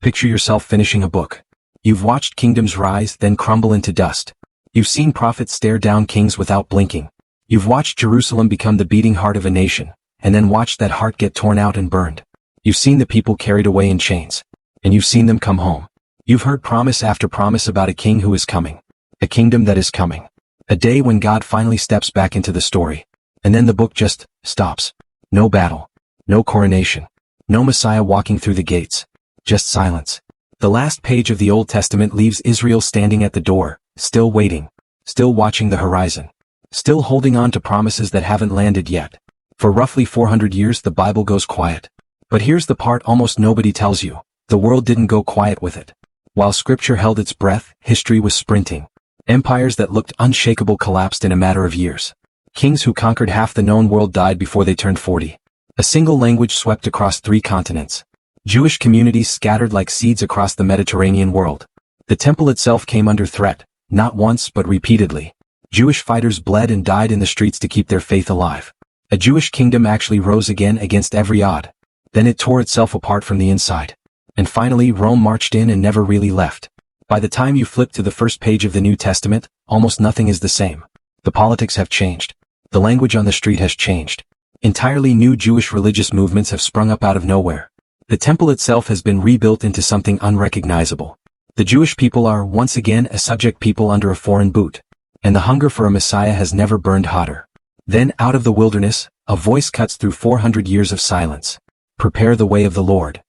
Picture yourself finishing a book. You've watched kingdoms rise, then crumble into dust. You've seen prophets stare down kings without blinking. You've watched Jerusalem become the beating heart of a nation, and then watched that heart get torn out and burned. You've seen the people carried away in chains. And you've seen them come home. You've heard promise after promise about a king who is coming. A kingdom that is coming. A day when God finally steps back into the story. And then the book just stops. No battle. No coronation. No Messiah walking through the gates. Just silence. The last page of the Old Testament leaves Israel standing at the door, still waiting. Still watching the horizon. Still holding on to promises that haven't landed yet. For roughly 400 years the Bible goes quiet. But here's the part almost nobody tells you. The world didn't go quiet with it. While Scripture held its breath, history was sprinting. Empires that looked unshakable collapsed in a matter of years. Kings who conquered half the known world died before they turned 40. A single language swept across 3 continents. Jewish communities scattered like seeds across the Mediterranean world. The temple itself came under threat, not once but repeatedly. Jewish fighters bled and died in the streets to keep their faith alive. A Jewish kingdom actually rose again against every odd. Then it tore itself apart from the inside. And finally Rome marched in and never really left. By the time you flip to the first page of the New Testament, almost nothing is the same. The politics have changed. The language on the street has changed. Entirely new Jewish religious movements have sprung up out of nowhere. The temple itself has been rebuilt into something unrecognizable. The Jewish people are once again a subject people under a foreign boot. And the hunger for a Messiah has never burned hotter. Then out of the wilderness, a voice cuts through 400 years of silence. Prepare the way of the Lord.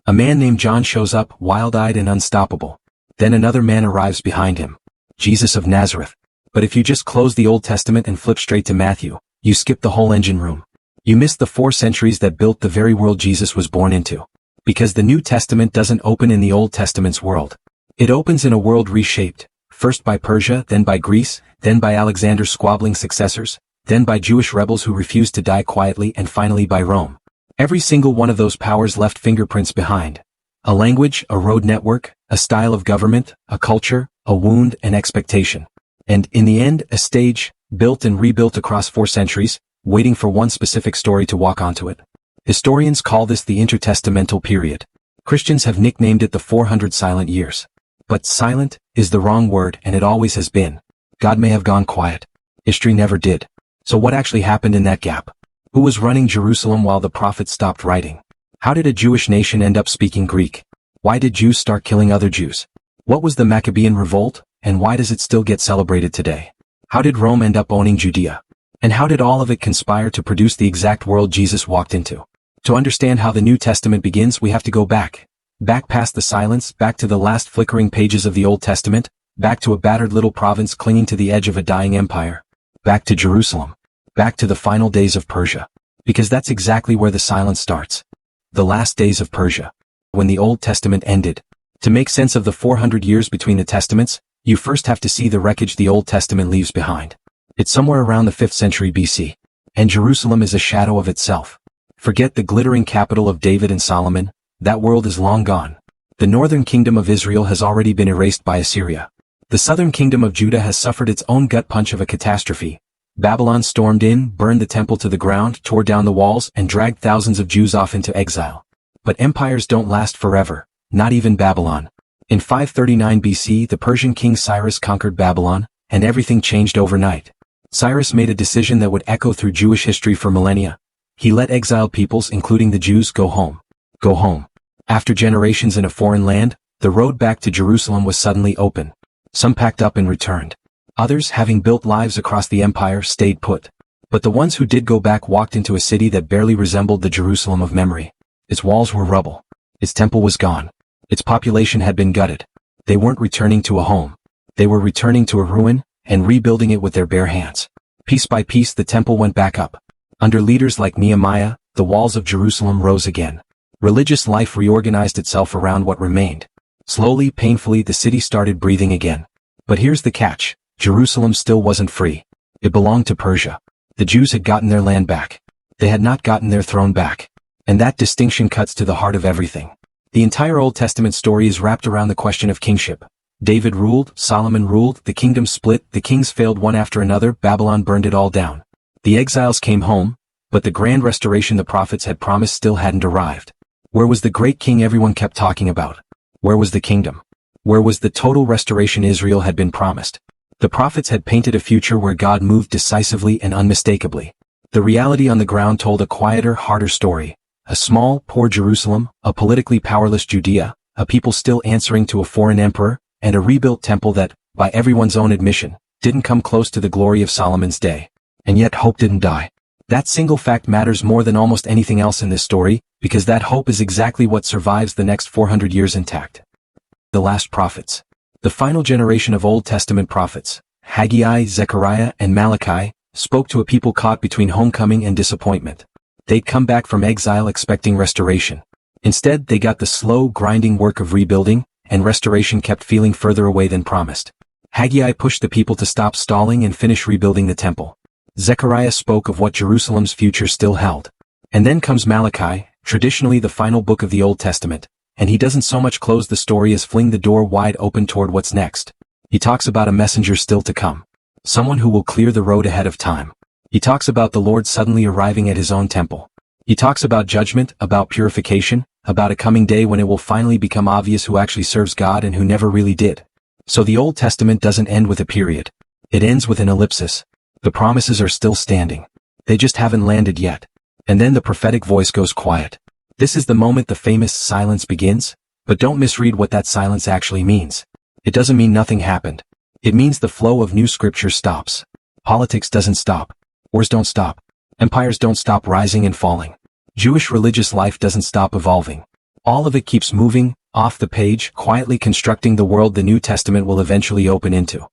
A man named John shows up, wild-eyed and unstoppable. Then another man arrives behind him. Jesus of Nazareth. But if you just close the Old Testament and flip straight to Matthew, you skip the whole engine room. You miss the 4 centuries that built the very world Jesus was born into. Because the New Testament doesn't open in the Old Testament's world. It opens in a world reshaped, first by Persia, then by Greece, then by Alexander's squabbling successors, then by Jewish rebels who refused to die quietly, and finally by Rome. Every single one of those powers left fingerprints behind. A language, a road network, a style of government, a culture, a wound, an expectation. And, in the end, a stage, built and rebuilt across 4 centuries, waiting for one specific story to walk onto it. Historians call this the intertestamental period. Christians have nicknamed it the 400 silent years. But silent is the wrong word, and it always has been. God may have gone quiet. History never did. So what actually happened in that gap? Who was running Jerusalem while the prophets stopped writing? How did a Jewish nation end up speaking Greek? Why did Jews start killing other Jews? What was the Maccabean revolt, and why does it still get celebrated today? How did Rome end up owning Judea? And how did all of it conspire to produce the exact world Jesus walked into? To understand how the New Testament begins, we have to go back. Back past the silence, back to the last flickering pages of the Old Testament, back to a battered little province clinging to the edge of a dying empire. Back to Jerusalem. Back to the final days of Persia. Because that's exactly where the silence starts. The last days of Persia. When the Old Testament ended. To make sense of the 400 years between the Testaments, you first have to see the wreckage the Old Testament leaves behind. It's somewhere around the 5th century BC. And Jerusalem is a shadow of itself. Forget the glittering capital of David and Solomon, that world is long gone. The northern kingdom of Israel has already been erased by Assyria. The southern kingdom of Judah has suffered its own gut punch of a catastrophe. Babylon stormed in, burned the temple to the ground, tore down the walls, and dragged thousands of Jews off into exile. But empires don't last forever, not even Babylon. In 539 BC, the Persian king Cyrus conquered Babylon, and everything changed overnight. Cyrus made a decision that would echo through Jewish history for millennia. He let exiled peoples, including the Jews, go home. Go home. After generations in a foreign land, the road back to Jerusalem was suddenly open. Some packed up and returned. Others, having built lives across the empire, stayed put. But the ones who did go back walked into a city that barely resembled the Jerusalem of memory. Its walls were rubble. Its temple was gone. Its population had been gutted. They weren't returning to a home. They were returning to a ruin, and rebuilding it with their bare hands. Piece by piece the temple went back up. Under leaders like Nehemiah, the walls of Jerusalem rose again. Religious life reorganized itself around what remained. Slowly, painfully, the city started breathing again. But here's the catch. Jerusalem still wasn't free. It belonged to Persia. The Jews had gotten their land back. They had not gotten their throne back. And that distinction cuts to the heart of everything. The entire Old Testament story is wrapped around the question of kingship. David ruled, Solomon ruled, the kingdom split, the kings failed one after another, Babylon burned it all down. The exiles came home, but the grand restoration the prophets had promised still hadn't arrived. Where was the great king everyone kept talking about? Where was the kingdom? Where was the total restoration Israel had been promised? The prophets had painted a future where God moved decisively and unmistakably. The reality on the ground told a quieter, harder story. A small, poor Jerusalem, a politically powerless Judea, a people still answering to a foreign emperor, and a rebuilt temple that, by everyone's own admission, didn't come close to the glory of Solomon's day. And yet hope didn't die. That single fact matters more than almost anything else in this story, because that hope is exactly what survives the next 400 years intact. The last prophets. The final generation of Old Testament prophets, Haggai, Zechariah, and Malachi, spoke to a people caught between homecoming and disappointment. They'd come back from exile expecting restoration. Instead, they got the slow, grinding work of rebuilding, and restoration kept feeling further away than promised. Haggai pushed the people to stop stalling and finish rebuilding the temple. Zechariah spoke of what Jerusalem's future still held. And then comes Malachi, traditionally the final book of the Old Testament, and he doesn't so much close the story as fling the door wide open toward what's next. He talks about a messenger still to come. Someone who will clear the road ahead of time. He talks about the Lord suddenly arriving at his own temple. He talks about judgment, about purification, about a coming day when it will finally become obvious who actually serves God and who never really did. So the Old Testament doesn't end with a period. It ends with an ellipsis. The promises are still standing. They just haven't landed yet. And then the prophetic voice goes quiet. This is the moment the famous silence begins, but don't misread what that silence actually means. It doesn't mean nothing happened. It means the flow of new scripture stops. Politics doesn't stop. Wars don't stop. Empires don't stop rising and falling. Jewish religious life doesn't stop evolving. All of it keeps moving, off the page, quietly constructing the world the New Testament will eventually open into.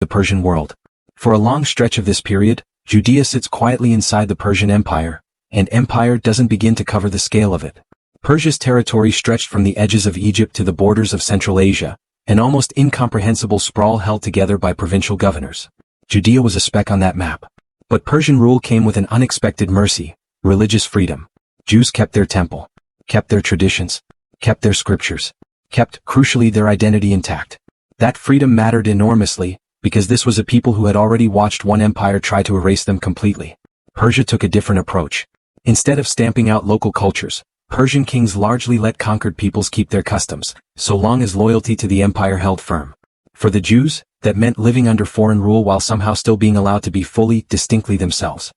The Persian world. For a long stretch of this period, Judea sits quietly inside the Persian Empire, and empire doesn't begin to cover the scale of it. Persia's territory stretched from the edges of Egypt to the borders of Central Asia, an almost incomprehensible sprawl held together by provincial governors. Judea was a speck on that map. But Persian rule came with an unexpected mercy, religious freedom. Jews kept their temple, kept their traditions, kept their scriptures, kept, crucially, their identity intact. That freedom mattered enormously, because this was a people who had already watched one empire try to erase them completely. Persia took a different approach. Instead of stamping out local cultures, Persian kings largely let conquered peoples keep their customs, so long as loyalty to the empire held firm. For the Jews, that meant living under foreign rule while somehow still being allowed to be fully, distinctly themselves.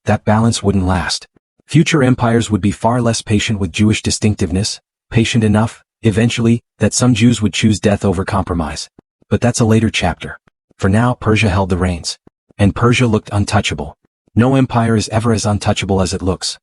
That balance wouldn't last. Future empires would be far less patient with Jewish distinctiveness, patient enough, eventually, that some Jews would choose death over compromise. But that's a later chapter. For now, Persia held the reins. And Persia looked untouchable. No empire is ever as untouchable as it looks.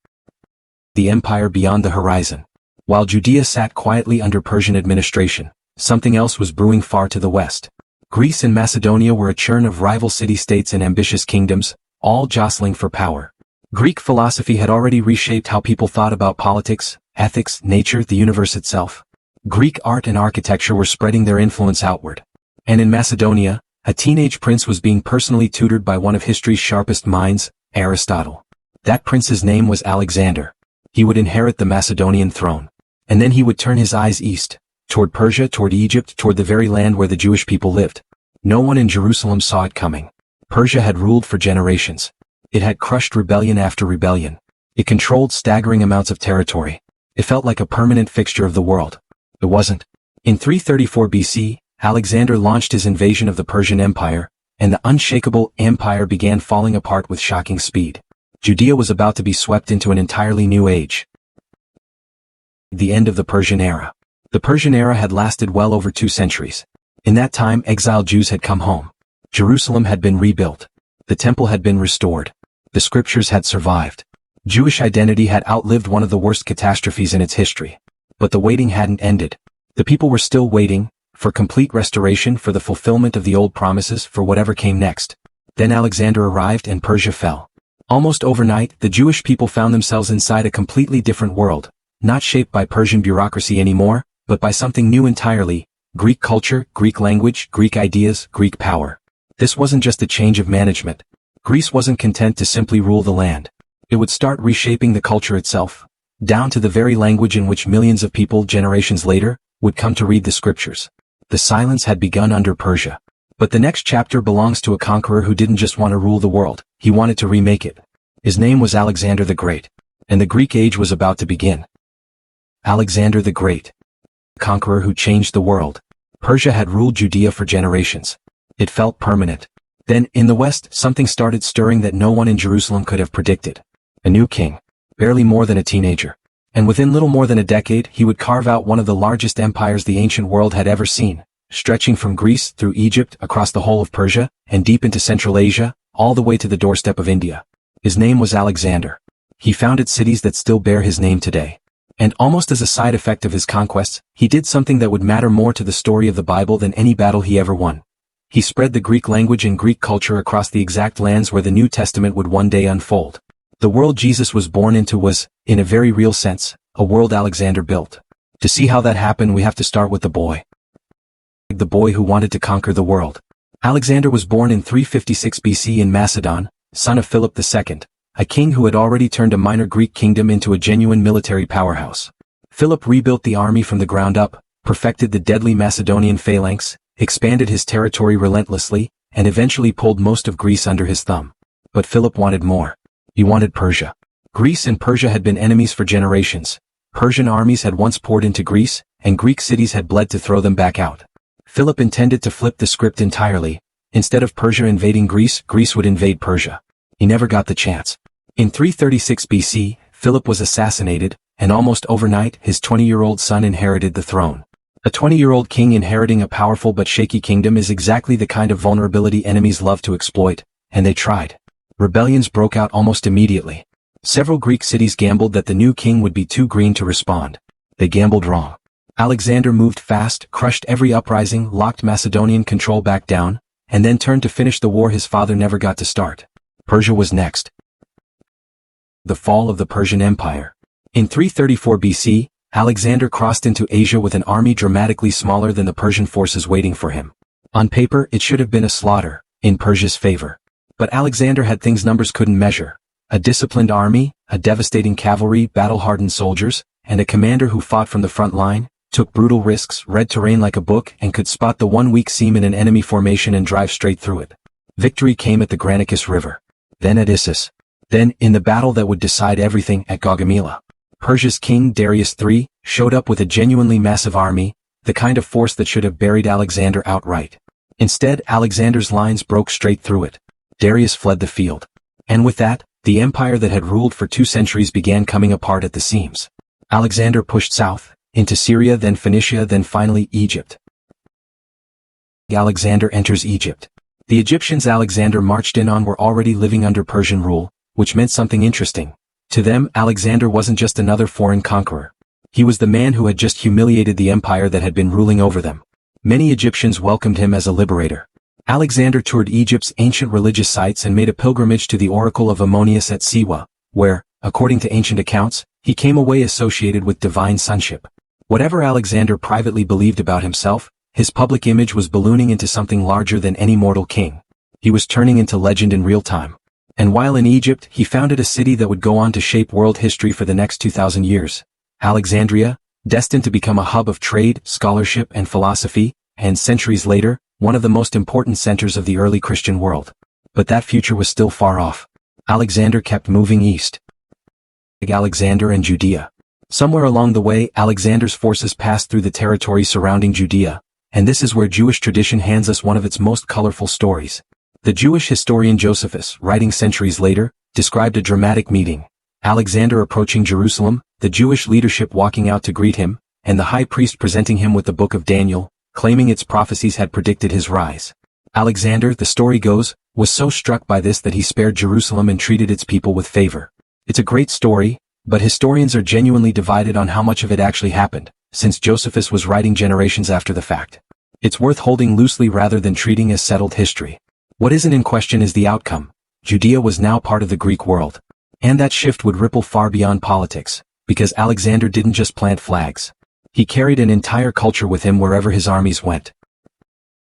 The empire beyond the horizon. While Judea sat quietly under Persian administration, something else was brewing far to the west. Greece and Macedonia were a churn of rival city-states and ambitious kingdoms, all jostling for power. Greek philosophy had already reshaped how people thought about politics, ethics, nature, the universe itself. Greek art and architecture were spreading their influence outward. And in Macedonia, a teenage prince was being personally tutored by one of history's sharpest minds, Aristotle. That prince's name was Alexander. He would inherit the Macedonian throne. And then he would turn his eyes east, toward Persia, toward Egypt, toward the very land where the Jewish people lived. No one in Jerusalem saw it coming. Persia had ruled for generations. It had crushed rebellion after rebellion. It controlled staggering amounts of territory. It felt like a permanent fixture of the world. It wasn't. In 334 BC, Alexander launched his invasion of the Persian Empire, and the unshakable empire began falling apart with shocking speed. Judea was about to be swept into an entirely new age. The end of the Persian era. The Persian era had lasted well over 2 centuries. In that time, exiled Jews had come home. Jerusalem had been rebuilt. The temple had been restored. The scriptures had survived. Jewish identity had outlived one of the worst catastrophes in its history. But the waiting hadn't ended. The people were still waiting, for complete restoration, for the fulfillment of the old promises, for whatever came next. Then Alexander arrived and Persia fell. Almost overnight, the Jewish people found themselves inside a completely different world, not shaped by Persian bureaucracy anymore, but by something new entirely: Greek culture, Greek language, Greek ideas, Greek power. This wasn't just a change of management. Greece wasn't content to simply rule the land. It would start reshaping the culture itself, down to the very language in which millions of people generations later would come to read the scriptures. The silence had begun under Persia. But the next chapter belongs to a conqueror who didn't just want to rule the world, he wanted to remake it. His name was Alexander the Great. And the Greek age was about to begin. Alexander the Great. conqueror who changed the world. Persia had ruled Judea for generations. It felt permanent. Then, in the west, something started stirring that no one in Jerusalem could have predicted. A new king. Barely more than a teenager. And within little more than a decade, he would carve out one of the largest empires the ancient world had ever seen, stretching from Greece through Egypt, across the whole of Persia, and deep into Central Asia, all the way to the doorstep of India. His name was Alexander. He founded cities that still bear his name today. And almost as a side effect of his conquests, he did something that would matter more to the story of the Bible than any battle he ever won. He spread the Greek language and Greek culture across the exact lands where the New Testament would one day unfold. The world Jesus was born into was, in a very real sense, a world Alexander built. To see how that happened, we have to start with the boy. The boy who wanted to conquer the world. Alexander was born in 356 BC in Macedon, son of Philip II, a king who had already turned a minor Greek kingdom into a genuine military powerhouse. Philip rebuilt the army from the ground up, perfected the deadly Macedonian phalanx, expanded his territory relentlessly, and eventually pulled most of Greece under his thumb. But Philip wanted more. He wanted Persia. Greece and Persia had been enemies for generations. Persian armies had once poured into Greece, and Greek cities had bled to throw them back out. Philip intended to flip the script entirely. Instead of Persia invading Greece, Greece would invade Persia. He never got the chance. In 336 BC, Philip was assassinated, and almost overnight, his 20-year-old son inherited the throne. A 20-year-old king inheriting a powerful but shaky kingdom is exactly the kind of vulnerability enemies love to exploit, and they tried. Rebellions broke out almost immediately. Several Greek cities gambled that the new king would be too green to respond. They gambled wrong. Alexander moved fast, crushed every uprising, locked Macedonian control back down, and then turned to finish the war his father never got to start. Persia was next. The fall of the Persian Empire. In 334 BC, Alexander crossed into Asia with an army dramatically smaller than the Persian forces waiting for him. On paper, it should have been a slaughter, in Persia's favor. But Alexander had things numbers couldn't measure. A disciplined army, a devastating cavalry, battle-hardened soldiers, and a commander who fought from the front line, took brutal risks, read terrain like a book, and could spot the one weak seam in an enemy formation and drive straight through it. Victory came at the Granicus River. Then at Issus. Then, in the battle that would decide everything, at Gaugamela. Persia's king Darius III showed up with a genuinely massive army, the kind of force that should have buried Alexander outright. Instead, Alexander's lines broke straight through it. Darius fled the field. And with that, the empire that had ruled for 2 centuries began coming apart at the seams. Alexander pushed south, into Syria, then Phoenicia, then finally Egypt. Alexander enters Egypt. The Egyptians Alexander marched in on were already living under Persian rule, which meant something interesting. To them, Alexander wasn't just another foreign conqueror. He was the man who had just humiliated the empire that had been ruling over them. Many Egyptians welcomed him as a liberator. Alexander toured Egypt's ancient religious sites and made a pilgrimage to the Oracle of Ammonius at Siwa, where, according to ancient accounts, he came away associated with divine sonship. Whatever Alexander privately believed about himself, his public image was ballooning into something larger than any mortal king. He was turning into legend in real time. And while in Egypt, he founded a city that would go on to shape world history for the next 2,000 years. Alexandria, destined to become a hub of trade, scholarship, and philosophy, and centuries later, one of the most important centers of the early Christian world. But that future was still far off. Alexander kept moving east. Alexander and Judea. Somewhere along the way, Alexander's forces passed through the territory surrounding Judea, and this is where Jewish tradition hands us one of its most colorful stories. The Jewish historian Josephus, writing centuries later, described a dramatic meeting. Alexander approaching Jerusalem, the Jewish leadership walking out to greet him, and the high priest presenting him with the book of Daniel, claiming its prophecies had predicted his rise. Alexander, the story goes, was so struck by this that he spared Jerusalem and treated its people with favor. It's a great story, but historians are genuinely divided on how much of it actually happened, since Josephus was writing generations after the fact. It's worth holding loosely rather than treating as settled history. What isn't in question is the outcome. Judea was now part of the Greek world. And that shift would ripple far beyond politics, because Alexander didn't just plant flags. He carried an entire culture with him wherever his armies went.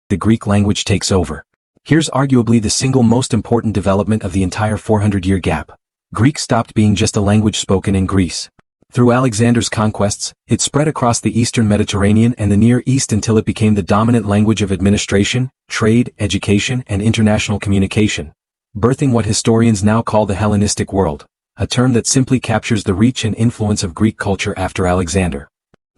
The Greek language takes over. Here's arguably the single most important development of the entire 400-year gap. Greek stopped being just a language spoken in Greece. Through Alexander's conquests, it spread across the eastern Mediterranean and the Near East until it became the dominant language of administration, trade, education, and international communication, birthing what historians now call the Hellenistic world, a term that simply captures the reach and influence of Greek culture after Alexander.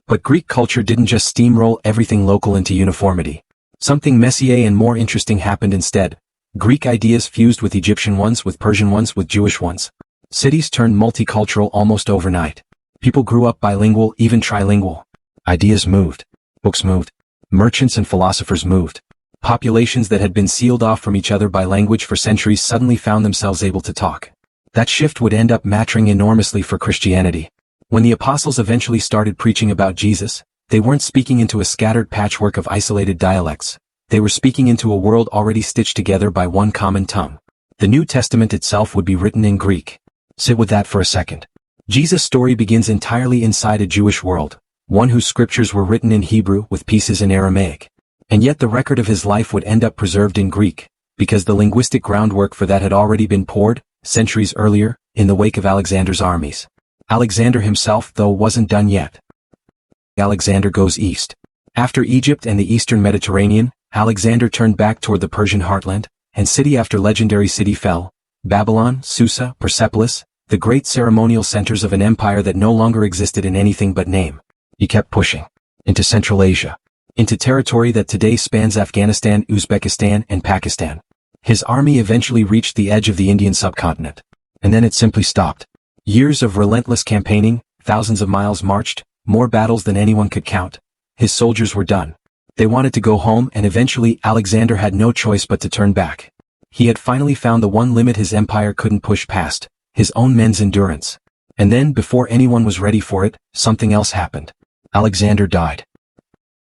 But Greek culture didn't just steamroll everything local into uniformity. Something messier and more interesting happened instead. Greek ideas fused with Egyptian ones, with Persian ones, with Jewish ones. Cities turned multicultural almost overnight. People grew up bilingual, even trilingual. Ideas moved. Books moved. Merchants and philosophers moved. Populations that had been sealed off from each other by language for centuries suddenly found themselves able to talk. That shift would end up mattering enormously for Christianity. When the apostles eventually started preaching about Jesus, they weren't speaking into a scattered patchwork of isolated dialects. They were speaking into a world already stitched together by one common tongue. The New Testament itself would be written in Greek. Sit with that for a second. Jesus' story begins entirely inside a Jewish world, one whose scriptures were written in Hebrew with pieces in Aramaic. And yet the record of his life would end up preserved in Greek, because the linguistic groundwork for that had already been poured, centuries earlier, in the wake of Alexander's armies. Alexander himself, though, wasn't done yet. Alexander goes east. After Egypt and the eastern Mediterranean, Alexander turned back toward the Persian heartland, and city after legendary city fell. Babylon, Susa, Persepolis, the great ceremonial centers of an empire that no longer existed in anything but name. He kept pushing. Into Central Asia. Into territory that today spans Afghanistan, Uzbekistan, and Pakistan. His army eventually reached the edge of the Indian subcontinent. And then it simply stopped. Years of relentless campaigning, thousands of miles marched, more battles than anyone could count. His soldiers were done. They wanted to go home, and eventually Alexander had no choice but to turn back. He had finally found the one limit his empire couldn't push past, his own men's endurance. And then, before anyone was ready for it, something else happened. Alexander died.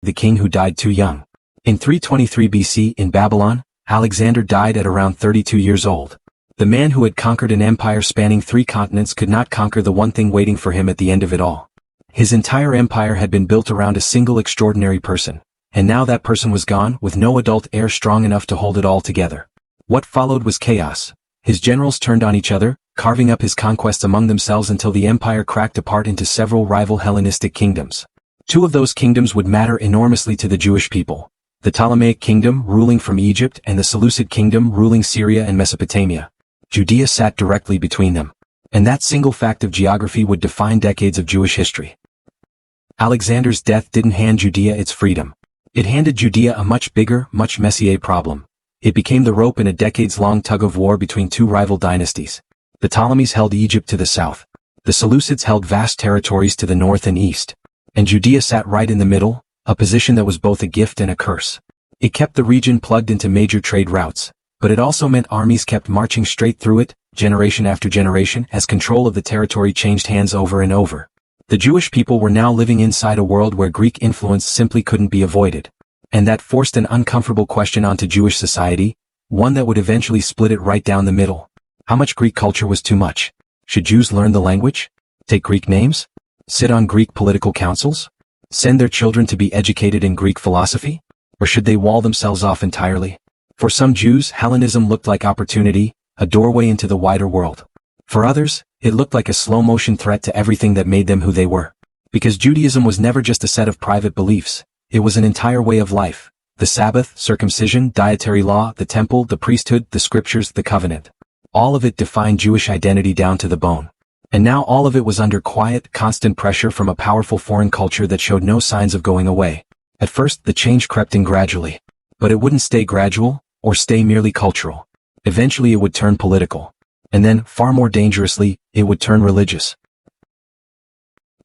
The king who died too young. In 323 BC in Babylon, Alexander died at around 32 years old. The man who had conquered an empire spanning 3 continents could not conquer the one thing waiting for him at the end of it all. His entire empire had been built around a single extraordinary person, and now that person was gone, with no adult heir strong enough to hold it all together. What followed was chaos. His generals turned on each other, carving up his conquests among themselves until the empire cracked apart into several rival Hellenistic kingdoms. 2 of those kingdoms would matter enormously to the Jewish people. The Ptolemaic kingdom ruling from Egypt and the Seleucid kingdom ruling Syria and Mesopotamia. Judea sat directly between them. And that single fact of geography would define decades of Jewish history. Alexander's death didn't hand Judea its freedom. It handed Judea a much bigger, much messier problem. It became the rope in a decades-long tug-of-war between 2 rival dynasties. The Ptolemies held Egypt to the south. The Seleucids held vast territories to the north and east. And Judea sat right in the middle, a position that was both a gift and a curse. It kept the region plugged into major trade routes, but it also meant armies kept marching straight through it, generation after generation, as control of the territory changed hands over and over. The Jewish people were now living inside a world where Greek influence simply couldn't be avoided. And that forced an uncomfortable question onto Jewish society, one that would eventually split it right down the middle. How much Greek culture was too much? Should Jews learn the language? Take Greek names? Sit on Greek political councils? Send their children to be educated in Greek philosophy? Or should they wall themselves off entirely? For some Jews, Hellenism looked like opportunity, a doorway into the wider world. For others, it looked like a slow-motion threat to everything that made them who they were. Because Judaism was never just a set of private beliefs, it was an entire way of life. The Sabbath, circumcision, dietary law, the temple, the priesthood, the scriptures, the covenant. All of it defined Jewish identity down to the bone. And now all of it was under quiet, constant pressure from a powerful foreign culture that showed no signs of going away. At first, the change crept in gradually. But it wouldn't stay gradual, or stay merely cultural. Eventually it would turn political. And then, far more dangerously, it would turn religious.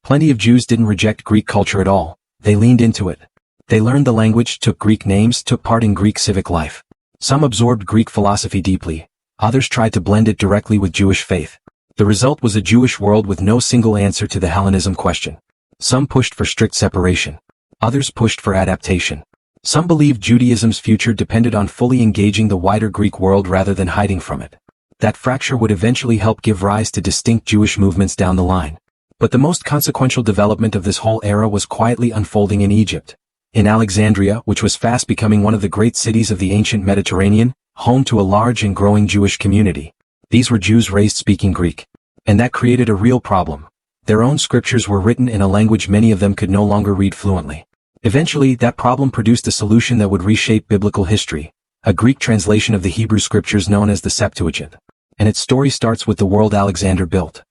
Plenty of Jews didn't reject Greek culture at all. They leaned into it. They learned the language, took Greek names, took part in Greek civic life. Some absorbed Greek philosophy deeply. Others tried to blend it directly with Jewish faith. The result was a Jewish world with no single answer to the Hellenism question. Some pushed for strict separation. Others pushed for adaptation. Some believed Judaism's future depended on fully engaging the wider Greek world rather than hiding from it. That fracture would eventually help give rise to distinct Jewish movements down the line. But the most consequential development of this whole era was quietly unfolding in Egypt. In Alexandria, which was fast becoming one of the great cities of the ancient Mediterranean, home to a large and growing Jewish community. These were Jews raised speaking Greek. And that created a real problem. Their own scriptures were written in a language many of them could no longer read fluently. Eventually, that problem produced a solution that would reshape biblical history, a Greek translation of the Hebrew scriptures known as the Septuagint. And its story starts with the world Alexander built.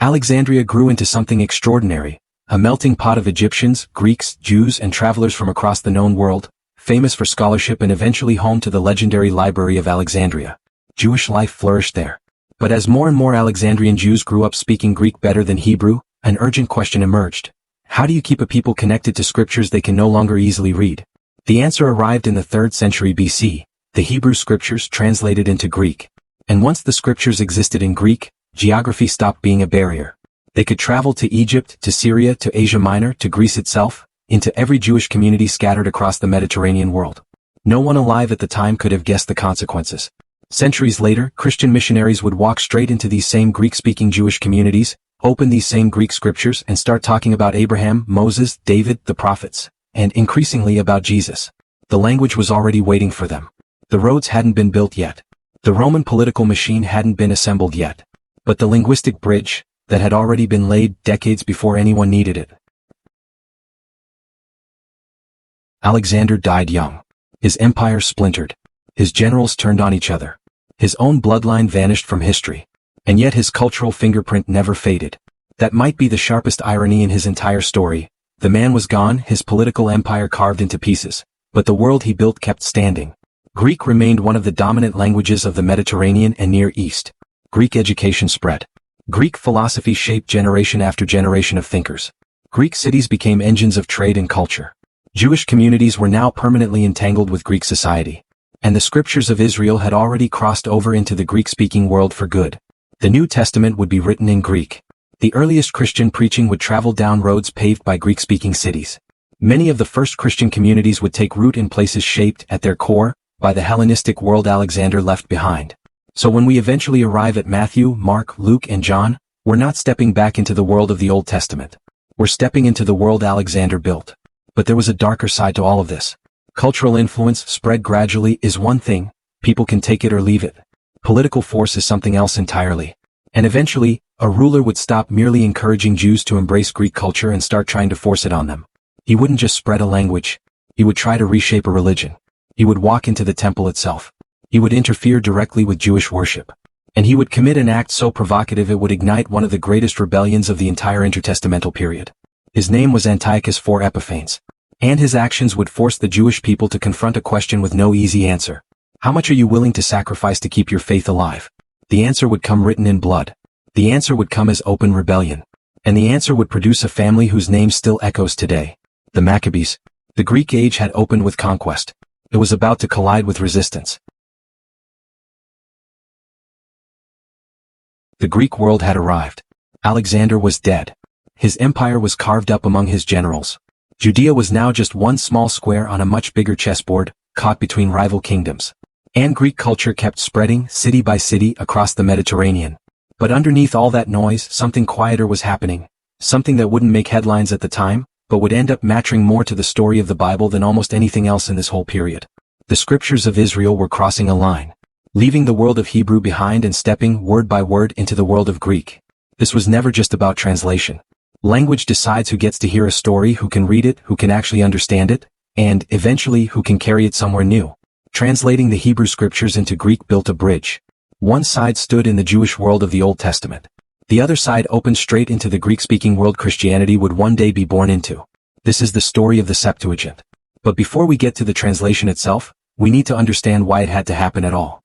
Alexandria grew into something extraordinary, a melting pot of Egyptians, Greeks, Jews, and travelers from across the known world, famous for scholarship and eventually home to the legendary Library of Alexandria. Jewish life flourished there. But as more and more Alexandrian Jews grew up speaking Greek better than Hebrew, an urgent question emerged. How do you keep a people connected to scriptures they can no longer easily read? The answer arrived in the 3rd century BC, the Hebrew scriptures translated into Greek. And once the scriptures existed in Greek, geography stopped being a barrier. They could travel to Egypt, to Syria, to Asia Minor, to Greece itself, into every Jewish community scattered across the Mediterranean world. No one alive at the time could have guessed the consequences. Centuries later, Christian missionaries would walk straight into these same Greek-speaking Jewish communities, open these same Greek scriptures and start talking about Abraham, Moses, David, the prophets, and increasingly about Jesus. The language was already waiting for them. The roads hadn't been built yet. The Roman political machine hadn't been assembled yet. But the linguistic bridge, that had already been laid decades before anyone needed it. Alexander died young. His empire splintered. His generals turned on each other. His own bloodline vanished from history. And yet his cultural fingerprint never faded. That might be the sharpest irony in his entire story. The man was gone, his political empire carved into pieces, but the world he built kept standing. Greek remained one of the dominant languages of the Mediterranean and Near East. Greek education spread. Greek philosophy shaped generation after generation of thinkers. Greek cities became engines of trade and culture. Jewish communities were now permanently entangled with Greek society. And the scriptures of Israel had already crossed over into the Greek-speaking world for good. The New Testament would be written in Greek. The earliest Christian preaching would travel down roads paved by Greek-speaking cities. Many of the first Christian communities would take root in places shaped, at their core, by the Hellenistic world Alexander left behind. So when we eventually arrive at Matthew, Mark, Luke, and John, we're not stepping back into the world of the Old Testament. We're stepping into the world Alexander built. But there was a darker side to all of this. Cultural influence, spread gradually, is one thing. People can take it or leave it. Political force is something else entirely. And eventually, a ruler would stop merely encouraging Jews to embrace Greek culture and start trying to force it on them. He wouldn't just spread a language. He would try to reshape a religion. He would walk into the temple itself. He would interfere directly with Jewish worship. And he would commit an act so provocative it would ignite one of the greatest rebellions of the entire intertestamental period. His name was Antiochus IV Epiphanes. And his actions would force the Jewish people to confront a question with no easy answer. How much are you willing to sacrifice to keep your faith alive? The answer would come written in blood. The answer would come as open rebellion. And the answer would produce a family whose name still echoes today. The Maccabees. The Greek age had opened with conquest. It was about to collide with resistance. The Greek world had arrived. Alexander was dead. His empire was carved up among his generals. Judea was now just one small square on a much bigger chessboard, caught between rival kingdoms. And Greek culture kept spreading, city by city, across the Mediterranean. But underneath all that noise, something quieter was happening. Something that wouldn't make headlines at the time, but would end up matching more to the story of the Bible than almost anything else in this whole period. The scriptures of Israel were crossing a line. Leaving the world of Hebrew behind and stepping, word by word, into the world of Greek. This was never just about translation. Language decides who gets to hear a story, who can read it, who can actually understand it, and, eventually, who can carry it somewhere new. Translating the Hebrew scriptures into Greek built a bridge. One side stood in the Jewish world of the Old Testament. The other side opened straight into the Greek-speaking world Christianity would one day be born into. This is the story of the Septuagint. But before we get to the translation itself, we need to understand why it had to happen at all.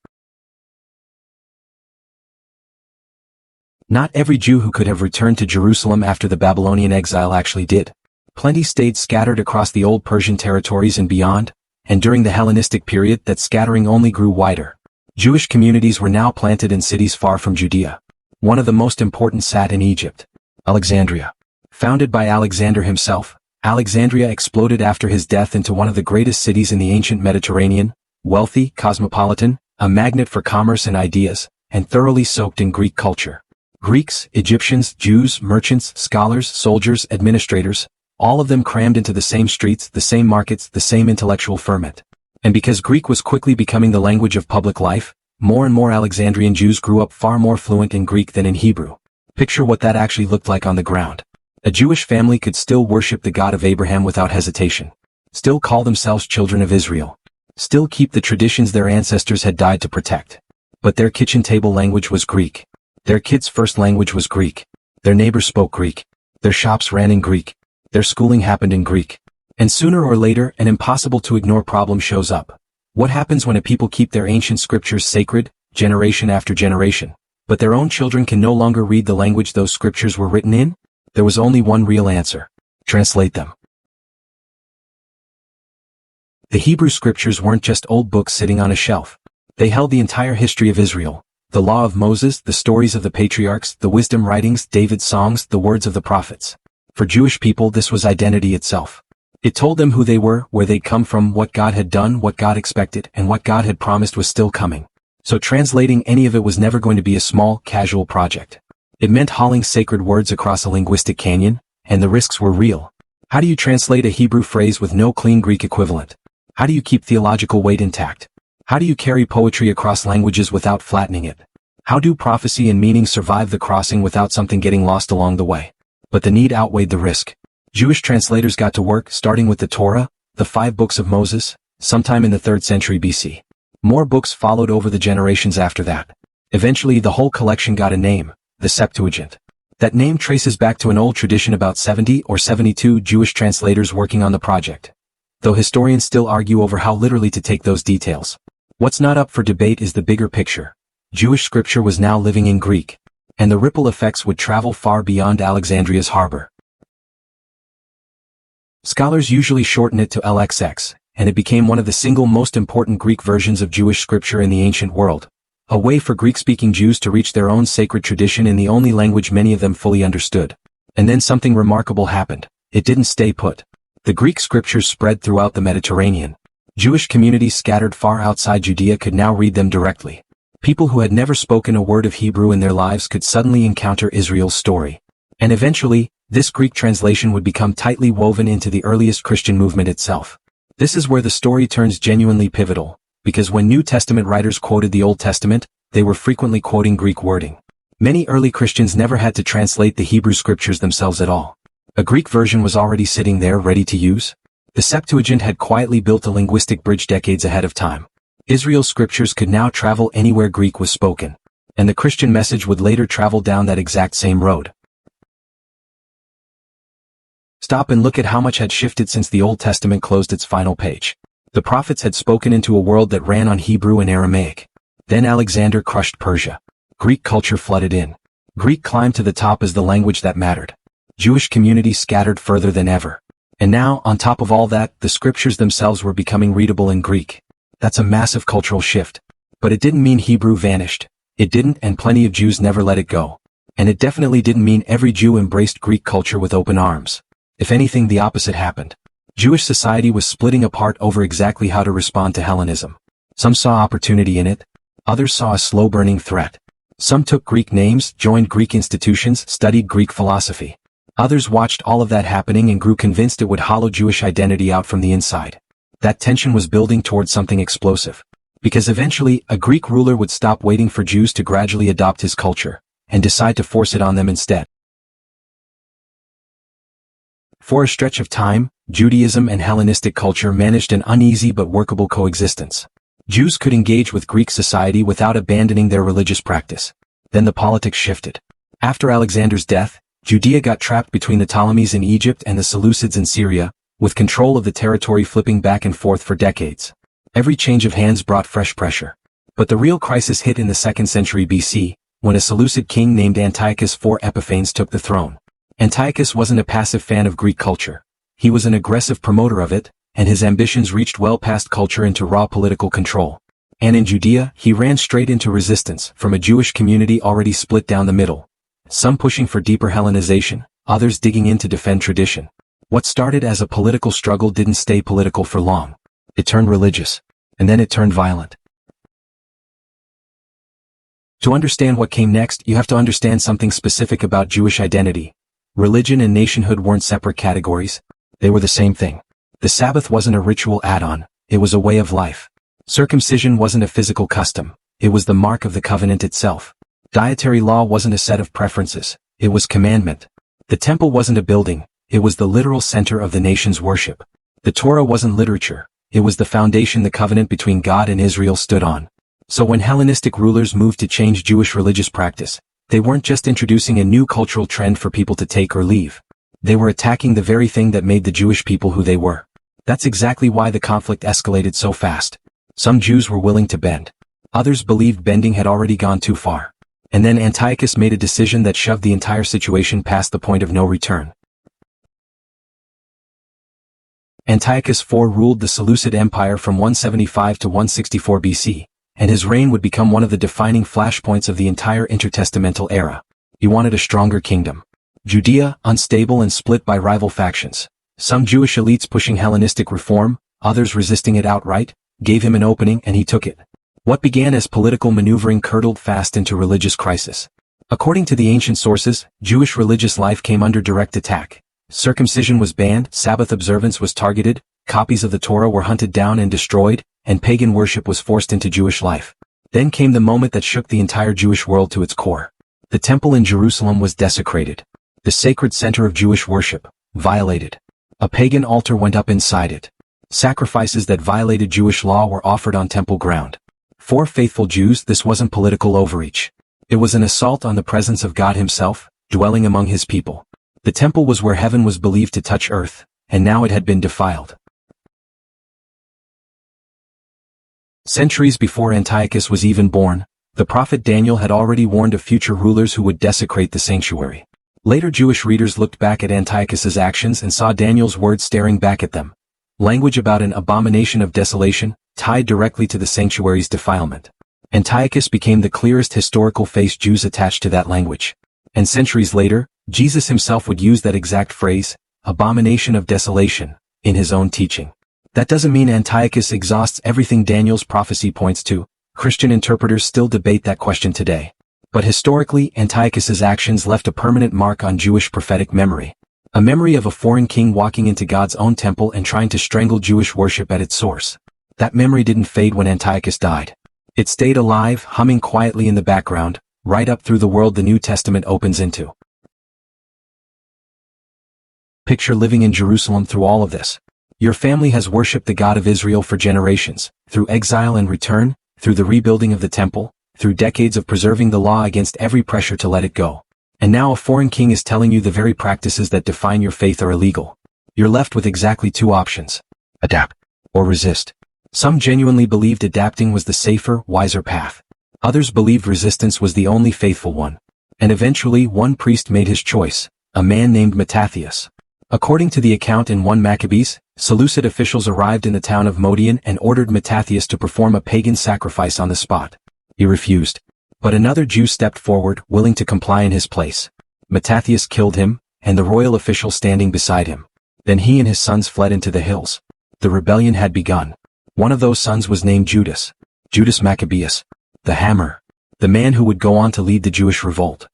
Not every Jew who could have returned to Jerusalem after the Babylonian exile actually did. Plenty stayed scattered across the old Persian territories and beyond, and during the Hellenistic period that scattering only grew wider. Jewish communities were now planted in cities far from Judea. One of the most important sat in Egypt, Alexandria. Founded by Alexander himself, Alexandria exploded after his death into one of the greatest cities in the ancient Mediterranean, wealthy, cosmopolitan, a magnet for commerce and ideas, and thoroughly soaked in Greek culture. Greeks, Egyptians, Jews, merchants, scholars, soldiers, administrators, all of them crammed into the same streets, the same markets, the same intellectual ferment. And because Greek was quickly becoming the language of public life, more and more Alexandrian Jews grew up far more fluent in Greek than in Hebrew. Picture what that actually looked like on the ground. A Jewish family could still worship the God of Abraham without hesitation. Still call themselves children of Israel. Still keep the traditions their ancestors had died to protect. But their kitchen table language was Greek. Their kids' first language was Greek. Their neighbors spoke Greek. Their shops ran in Greek. Their schooling happened in Greek. And sooner or later, an impossible-to-ignore problem shows up. What happens when a people keep their ancient scriptures sacred, generation after generation, but their own children can no longer read the language those scriptures were written in? There was only one real answer. Translate them. The Hebrew scriptures weren't just old books sitting on a shelf. They held the entire history of Israel. The law of Moses, the stories of the patriarchs, the wisdom writings, David's songs, the words of the prophets. For Jewish people, this was identity itself. It told them who they were, where they'd come from, what God had done, what God expected, and what God had promised was still coming. So translating any of it was never going to be a small, casual project. It meant hauling sacred words across a linguistic canyon, and the risks were real. How do you translate a Hebrew phrase with no clean Greek equivalent? How do you keep theological weight intact? How do you carry poetry across languages without flattening it? How do prophecy and meaning survive the crossing without something getting lost along the way? But the need outweighed the risk. Jewish translators got to work, starting with the Torah, the 5 books of Moses, sometime in the 3rd century BC. More books followed over the generations after that. Eventually the whole collection got a name, the Septuagint. That name traces back to an old tradition about 70 or 72 Jewish translators working on the project. Though historians still argue over how literally to take those details. What's not up for debate is the bigger picture. Jewish scripture was now living in Greek, and the ripple effects would travel far beyond Alexandria's harbor. Scholars usually shorten it to LXX, and it became one of the single most important Greek versions of Jewish scripture in the ancient world. A way for Greek-speaking Jews to reach their own sacred tradition in the only language many of them fully understood. And then something remarkable happened. It didn't stay put. The Greek scriptures spread throughout the Mediterranean. Jewish communities scattered far outside Judea could now read them directly. People who had never spoken a word of Hebrew in their lives could suddenly encounter Israel's story. And eventually, this Greek translation would become tightly woven into the earliest Christian movement itself. This is where the story turns genuinely pivotal, because when New Testament writers quoted the Old Testament, they were frequently quoting Greek wording. Many early Christians never had to translate the Hebrew scriptures themselves at all. A Greek version was already sitting there ready to use. The Septuagint had quietly built a linguistic bridge decades ahead of time. Israel's scriptures could now travel anywhere Greek was spoken, and the Christian message would later travel down that exact same road. Stop and look at how much had shifted since the Old Testament closed its final page. The prophets had spoken into a world that ran on Hebrew and Aramaic. Then Alexander crushed Persia. Greek culture flooded in. Greek climbed to the top as the language that mattered. Jewish communities scattered further than ever. And now, on top of all that, the scriptures themselves were becoming readable in Greek. That's a massive cultural shift. But it didn't mean Hebrew vanished. It didn't, and plenty of Jews never let it go. And it definitely didn't mean every Jew embraced Greek culture with open arms. If anything, the opposite happened. Jewish society was splitting apart over exactly how to respond to Hellenism. Some saw opportunity in it. Others saw a slow-burning threat. Some took Greek names, joined Greek institutions, studied Greek philosophy. Others watched all of that happening and grew convinced it would hollow Jewish identity out from the inside. That tension was building towards something explosive. Because eventually, a Greek ruler would stop waiting for Jews to gradually adopt his culture, and decide to force it on them instead. For a stretch of time, Judaism and Hellenistic culture managed an uneasy but workable coexistence. Jews could engage with Greek society without abandoning their religious practice. Then the politics shifted. After Alexander's death, Judea got trapped between the Ptolemies in Egypt and the Seleucids in Syria, with control of the territory flipping back and forth for decades. Every change of hands brought fresh pressure. But the real crisis hit in the 2nd century BC, when a Seleucid king named Antiochus IV Epiphanes took the throne. Antiochus wasn't a passive fan of Greek culture. He was an aggressive promoter of it, and his ambitions reached well past culture into raw political control. And in Judea, he ran straight into resistance from a Jewish community already split down the middle. Some pushing for deeper Hellenization, others digging in to defend tradition. What started as a political struggle didn't stay political for long. It turned religious. And then it turned violent. To understand what came next, you have to understand something specific about Jewish identity. Religion and nationhood weren't separate categories. They were the same thing. The Sabbath wasn't a ritual add-on, it was a way of life. Circumcision wasn't a physical custom, it was the mark of the covenant itself. Dietary law wasn't a set of preferences, it was commandment. The temple wasn't a building, it was the literal center of the nation's worship. The Torah wasn't literature, it was the foundation the covenant between God and Israel stood on. So when Hellenistic rulers moved to change Jewish religious practice, they weren't just introducing a new cultural trend for people to take or leave. They were attacking the very thing that made the Jewish people who they were. That's exactly why the conflict escalated so fast. Some Jews were willing to bend. Others believed bending had already gone too far. And then Antiochus made a decision that shoved the entire situation past the point of no return. Antiochus IV ruled the Seleucid Empire from 175 to 164 BC, and his reign would become one of the defining flashpoints of the entire intertestamental era. He wanted a stronger kingdom. Judea, unstable and split by rival factions. Some Jewish elites pushing Hellenistic reform, others resisting it outright, gave him an opening and he took it. What began as political maneuvering curdled fast into religious crisis. According to the ancient sources, Jewish religious life came under direct attack. Circumcision was banned, Sabbath observance was targeted, copies of the Torah were hunted down and destroyed, and pagan worship was forced into Jewish life. Then came the moment that shook the entire Jewish world to its core. The temple in Jerusalem was desecrated. The sacred center of Jewish worship, violated. A pagan altar went up inside it. Sacrifices that violated Jewish law were offered on temple ground. For faithful Jews, this wasn't political overreach. It was an assault on the presence of God himself, dwelling among his people. The temple was where heaven was believed to touch earth, and now it had been defiled. Centuries before Antiochus was even born, the prophet Daniel had already warned of future rulers who would desecrate the sanctuary. Later Jewish readers looked back at Antiochus's actions and saw Daniel's words staring back at them. Language about an abomination of desolation, tied directly to the sanctuary's defilement. Antiochus became the clearest historical face Jews attached to that language. And centuries later, Jesus himself would use that exact phrase, abomination of desolation, in his own teaching. That doesn't mean Antiochus exhausts everything Daniel's prophecy points to. Christian interpreters still debate that question today. But historically, Antiochus's actions left a permanent mark on Jewish prophetic memory. A memory of a foreign king walking into God's own temple and trying to strangle Jewish worship at its source. That memory didn't fade when Antiochus died. It stayed alive, humming quietly in the background, right up through the world the New Testament opens into. Picture living in Jerusalem through all of this. Your family has worshipped the God of Israel for generations, through exile and return, through the rebuilding of the temple, through decades of preserving the law against every pressure to let it go. And now a foreign king is telling you the very practices that define your faith are illegal. You're left with exactly two options. Adapt. Or resist. Some genuinely believed adapting was the safer, wiser path. Others believed resistance was the only faithful one. And eventually one priest made his choice, a man named Mattathias. According to the account in 1 Maccabees, Seleucid officials arrived in the town of Modian and ordered Mattathias to perform a pagan sacrifice on the spot. He refused. But another Jew stepped forward, willing to comply in his place. Mattathias killed him, and the royal official standing beside him. Then he and his sons fled into the hills. The rebellion had begun. One of those sons was named Judas. Judas Maccabeus. The Hammer. The man who would go on to lead the Jewish revolt.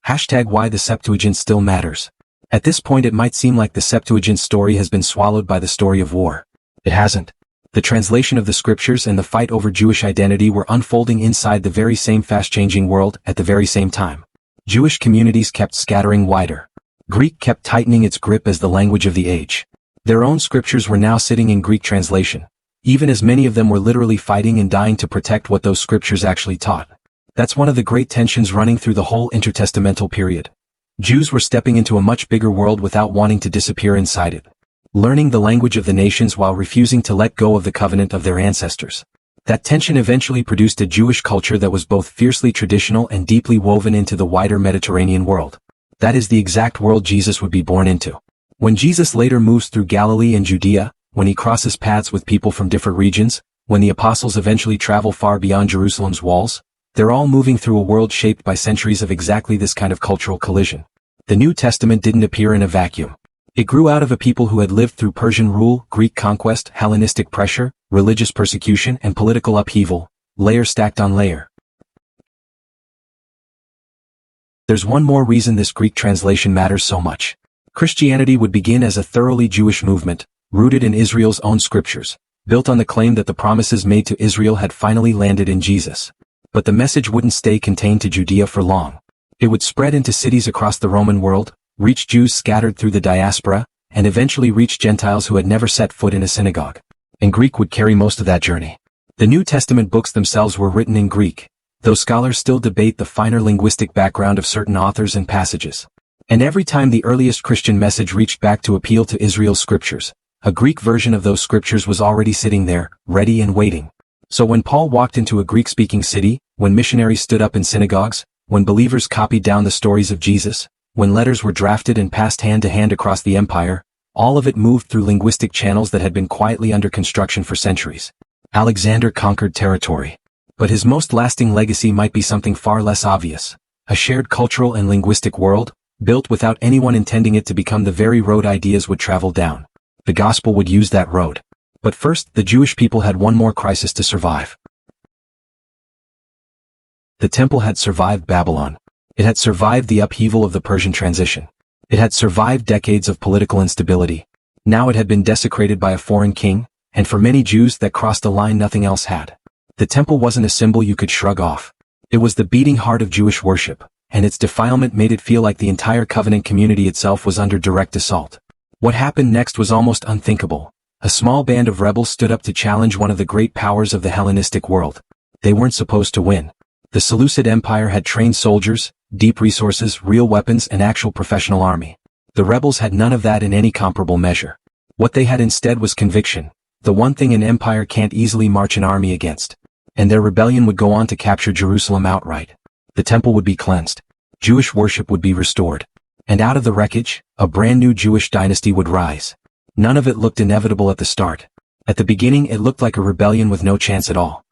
#Why the Septuagint still matters. At this point it might seem like the Septuagint story has been swallowed by the story of war. It hasn't. The translation of the scriptures and the fight over Jewish identity were unfolding inside the very same fast-changing world at the very same time. Jewish communities kept scattering wider. Greek kept tightening its grip as the language of the age. Their own scriptures were now sitting in Greek translation, even as many of them were literally fighting and dying to protect what those scriptures actually taught. That's one of the great tensions running through the whole intertestamental period. Jews were stepping into a much bigger world without wanting to disappear inside it. Learning the language of the nations while refusing to let go of the covenant of their ancestors. That tension eventually produced a Jewish culture that was both fiercely traditional and deeply woven into the wider Mediterranean world. That is the exact world Jesus would be born into. When Jesus later moves through Galilee and Judea, when he crosses paths with people from different regions, when the apostles eventually travel far beyond Jerusalem's walls, they're all moving through a world shaped by centuries of exactly this kind of cultural collision. The New Testament didn't appear in a vacuum. It grew out of a people who had lived through Persian rule, Greek conquest, Hellenistic pressure, religious persecution, and political upheaval, layer stacked on layer. There's one more reason this Greek translation matters so much. Christianity would begin as a thoroughly Jewish movement, rooted in Israel's own scriptures, built on the claim that the promises made to Israel had finally landed in Jesus. But the message wouldn't stay contained to Judea for long. It would spread into cities across the Roman world, reach Jews scattered through the diaspora, and eventually reach Gentiles who had never set foot in a synagogue. And Greek would carry most of that journey. The New Testament books themselves were written in Greek. though scholars still debate the finer linguistic background of certain authors and passages. And every time the earliest Christian message reached back to appeal to Israel's scriptures, a Greek version of those scriptures was already sitting there, ready and waiting. So when Paul walked into a Greek-speaking city, when missionaries stood up in synagogues, when believers copied down the stories of Jesus, when letters were drafted and passed hand to hand across the empire, all of it moved through linguistic channels that had been quietly under construction for centuries. Alexander conquered territory. But his most lasting legacy might be something far less obvious. A shared cultural and linguistic world, built without anyone intending it to become the very road ideas would travel down. The gospel would use that road. But first, the Jewish people had one more crisis to survive. The temple had survived Babylon. It had survived the upheaval of the Persian transition. It had survived decades of political instability. Now it had been desecrated by a foreign king, and for many Jews that crossed a line nothing else had. The temple wasn't a symbol you could shrug off. It was the beating heart of Jewish worship, and its defilement made it feel like the entire covenant community itself was under direct assault. What happened next was almost unthinkable. A small band of rebels stood up to challenge one of the great powers of the Hellenistic world. They weren't supposed to win. The Seleucid Empire had trained soldiers, deep resources, real weapons, and actual professional army. The rebels had none of that in any comparable measure. What they had instead was conviction, the one thing an empire can't easily march an army against. And their rebellion would go on to capture Jerusalem outright. The temple would be cleansed. Jewish worship would be restored. And out of the wreckage, a brand new Jewish dynasty would rise. None of it looked inevitable at the start. At the beginning it looked like a rebellion with no chance at all.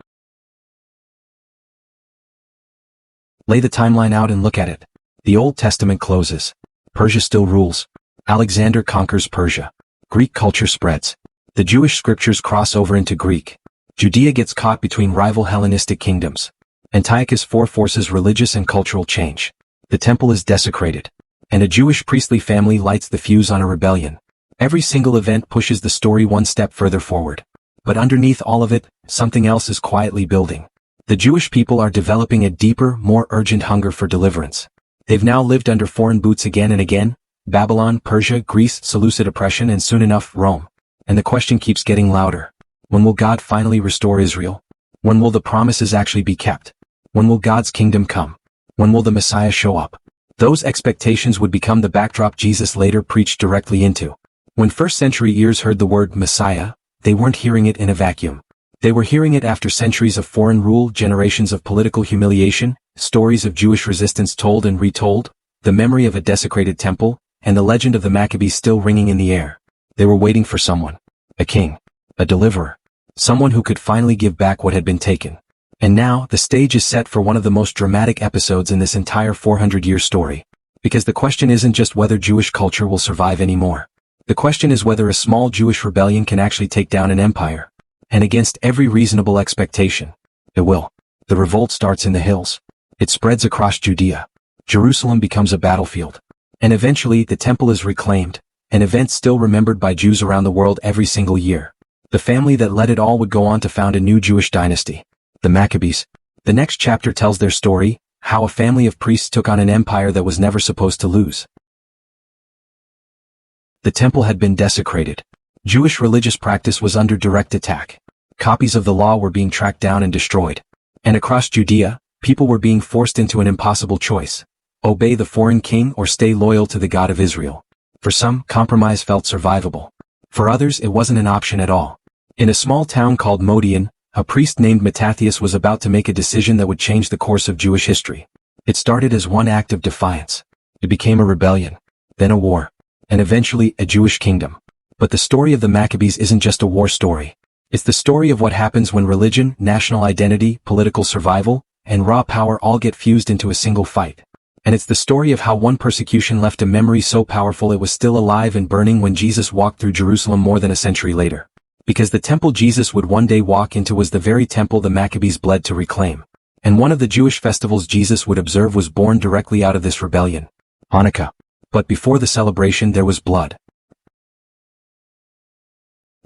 Lay the timeline out and look at it. The Old Testament closes. Persia still rules. Alexander conquers Persia. Greek culture spreads. The Jewish scriptures cross over into Greek. Judea gets caught between rival Hellenistic kingdoms. Antiochus IV forces religious and cultural change. The temple is desecrated. And a Jewish priestly family lights the fuse on a rebellion. Every single event pushes the story one step further forward. But underneath all of it, something else is quietly building. The Jewish people are developing a deeper, more urgent hunger for deliverance. They've now lived under foreign boots again and again, Babylon, Persia, Greece, Seleucid oppression, and soon enough, Rome. And the question keeps getting louder. When will God finally restore Israel? When will the promises actually be kept? When will God's kingdom come? When will the Messiah show up? Those expectations would become the backdrop Jesus later preached directly into. When first-century ears heard the word Messiah, they weren't hearing it in a vacuum. They were hearing it after centuries of foreign rule, generations of political humiliation, stories of Jewish resistance told and retold, the memory of a desecrated temple, and the legend of the Maccabees still ringing in the air. They were waiting for someone. A king. A deliverer. Someone who could finally give back what had been taken. And now, the stage is set for one of the most dramatic episodes in this entire 400-year story. Because the question isn't just whether Jewish culture will survive anymore. The question is whether a small Jewish rebellion can actually take down an empire. And against every reasonable expectation, it will. The revolt starts in the hills. It spreads across Judea. Jerusalem becomes a battlefield. And eventually, the temple is reclaimed, an event still remembered by Jews around the world every single year. The family that led it all would go on to found a new Jewish dynasty, the Maccabees. The next chapter tells their story, how a family of priests took on an empire that was never supposed to lose. The temple had been desecrated. Jewish religious practice was under direct attack. Copies of the law were being tracked down and destroyed. And across Judea, people were being forced into an impossible choice. Obey the foreign king or stay loyal to the God of Israel. For some, compromise felt survivable. For others, it wasn't an option at all. In a small town called Modian, a priest named Mattathias was about to make a decision that would change the course of Jewish history. It started as one act of defiance. It became a rebellion. Then a war. And eventually, a Jewish kingdom. But the story of the Maccabees isn't just a war story. It's the story of what happens when religion, national identity, political survival, and raw power all get fused into a single fight. And it's the story of how one persecution left a memory so powerful it was still alive and burning when Jesus walked through Jerusalem more than a century later. Because the temple Jesus would one day walk into was the very temple the Maccabees bled to reclaim. And one of the Jewish festivals Jesus would observe was born directly out of this rebellion. Hanukkah. But before the celebration there was blood.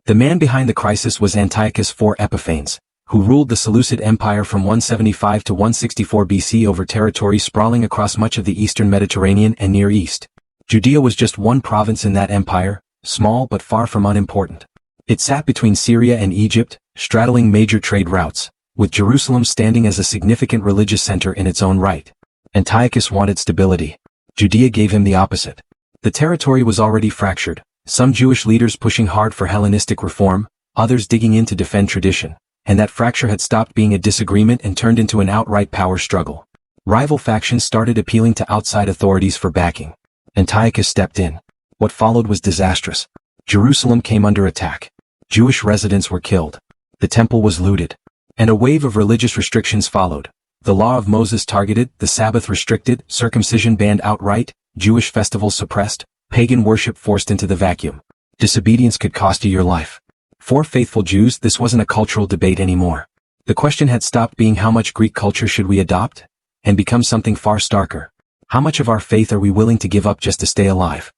The man behind the crisis was Antiochus IV Epiphanes, who ruled the Seleucid Empire from 175 to 164 BC over territory sprawling across much of the eastern Mediterranean and Near East. Judea was just one province in that empire, small but far from unimportant. It sat between Syria and Egypt, straddling major trade routes, with Jerusalem standing as a significant religious center in its own right. Antiochus wanted stability. Judea gave him the opposite. The territory was already fractured, some Jewish leaders pushing hard for Hellenistic reform, others digging in to defend tradition, and that fracture had stopped being a disagreement and turned into an outright power struggle. Rival factions started appealing to outside authorities for backing. Antiochus stepped in. What followed was disastrous. Jerusalem came under attack. Jewish residents were killed. The temple was looted. And a wave of religious restrictions followed. The law of Moses targeted, the Sabbath restricted, circumcision banned outright, Jewish festivals suppressed, pagan worship forced into the vacuum. Disobedience could cost you your life. For faithful Jews, this wasn't a cultural debate anymore. The question had stopped being how much Greek culture should we adopt, and become something far starker. How much of our faith are we willing to give up just to stay alive?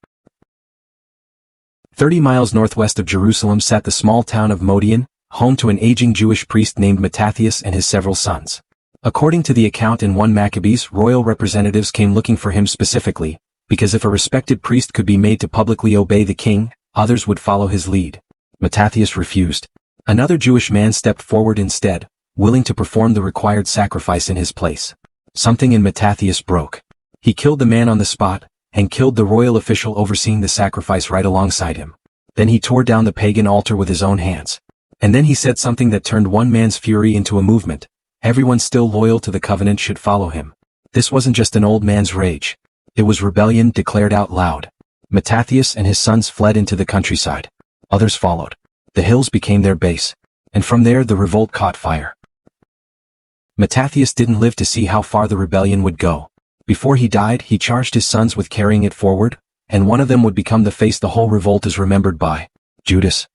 30 miles northwest of Jerusalem sat the small town of Modian, home to an aging Jewish priest named Mattathias and his several sons. According to the account in 1 Maccabees, royal representatives came looking for him specifically, because if a respected priest could be made to publicly obey the king, others would follow his lead. Mattathias refused. Another Jewish man stepped forward instead, willing to perform the required sacrifice in his place. Something in Mattathias broke. He killed the man on the spot, and killed the royal official overseeing the sacrifice right alongside him. Then he tore down the pagan altar with his own hands. And then he said something that turned one man's fury into a movement. Everyone still loyal to the covenant should follow him. This wasn't just an old man's rage. It was rebellion declared out loud. Mattathias and his sons fled into the countryside. Others followed. The hills became their base. And from there the revolt caught fire. Mattathias didn't live to see how far the rebellion would go. Before he died, he charged his sons with carrying it forward, and one of them would become the face the whole revolt is remembered by. Judas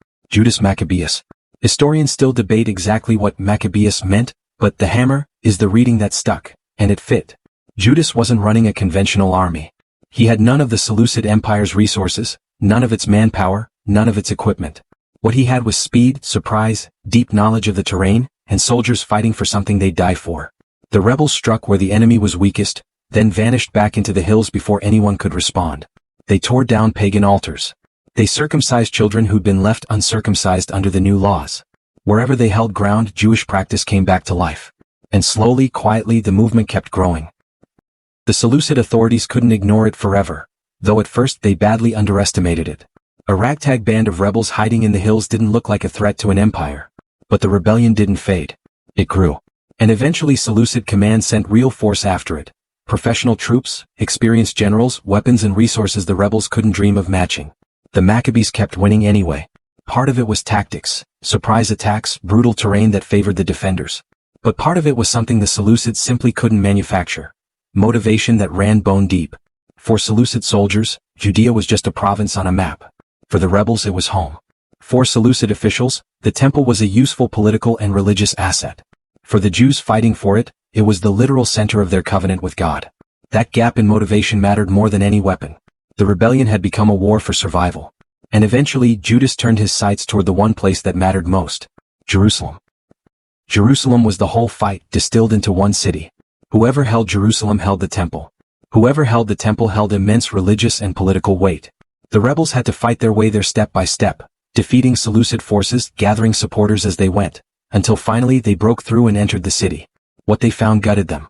Maccabeus. Historians still debate exactly what Maccabeus meant, but the hammer is the reading that stuck, and it fit. Judas wasn't running a conventional army. He had none of the Seleucid Empire's resources, none of its manpower, none of its equipment. What he had was speed, surprise, deep knowledge of the terrain, and soldiers fighting for something they'd die for. The rebels struck where the enemy was weakest, then vanished back into the hills before anyone could respond. They tore down pagan altars. They circumcised children who'd been left uncircumcised under the new laws. Wherever they held ground, Jewish practice came back to life. And slowly, quietly, the movement kept growing. The Seleucid authorities couldn't ignore it forever, though at first they badly underestimated it. A ragtag band of rebels hiding in the hills didn't look like a threat to an empire. But the rebellion didn't fade. It grew. And eventually Seleucid command sent real force after it. Professional troops, experienced generals, weapons and resources the rebels couldn't dream of matching. The Maccabees kept winning anyway. Part of it was tactics, surprise attacks, brutal terrain that favored the defenders. But part of it was something the Seleucids simply couldn't manufacture. Motivation that ran bone deep. For Seleucid soldiers, Judea was just a province on a map. For the rebels it was home. For Seleucid officials, the temple was a useful political and religious asset. For the Jews fighting for it, it was the literal center of their covenant with God. That gap in motivation mattered more than any weapon. The rebellion had become a war for survival. And eventually Judas turned his sights toward the one place that mattered most. Jerusalem. Jerusalem was the whole fight distilled into one city. Whoever held Jerusalem held the temple. Whoever held the temple held immense religious and political weight. The rebels had to fight their way there step by step, defeating Seleucid forces, gathering supporters as they went, until finally they broke through and entered the city. What they found gutted them.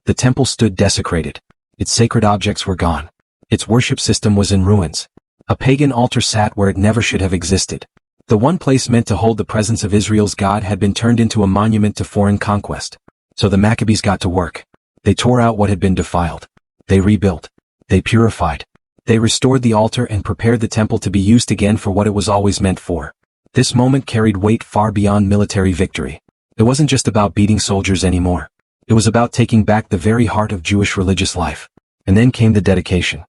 The temple stood desecrated. Its sacred objects were gone. Its worship system was in ruins. A pagan altar sat where it never should have existed. The one place meant to hold the presence of Israel's God had been turned into a monument to foreign conquest. So the Maccabees got to work. They tore out what had been defiled. They rebuilt. They purified. They restored the altar and prepared the temple to be used again for what it was always meant for. This moment carried weight far beyond military victory. It wasn't just about beating soldiers anymore. It was about taking back the very heart of Jewish religious life. And then came the dedication.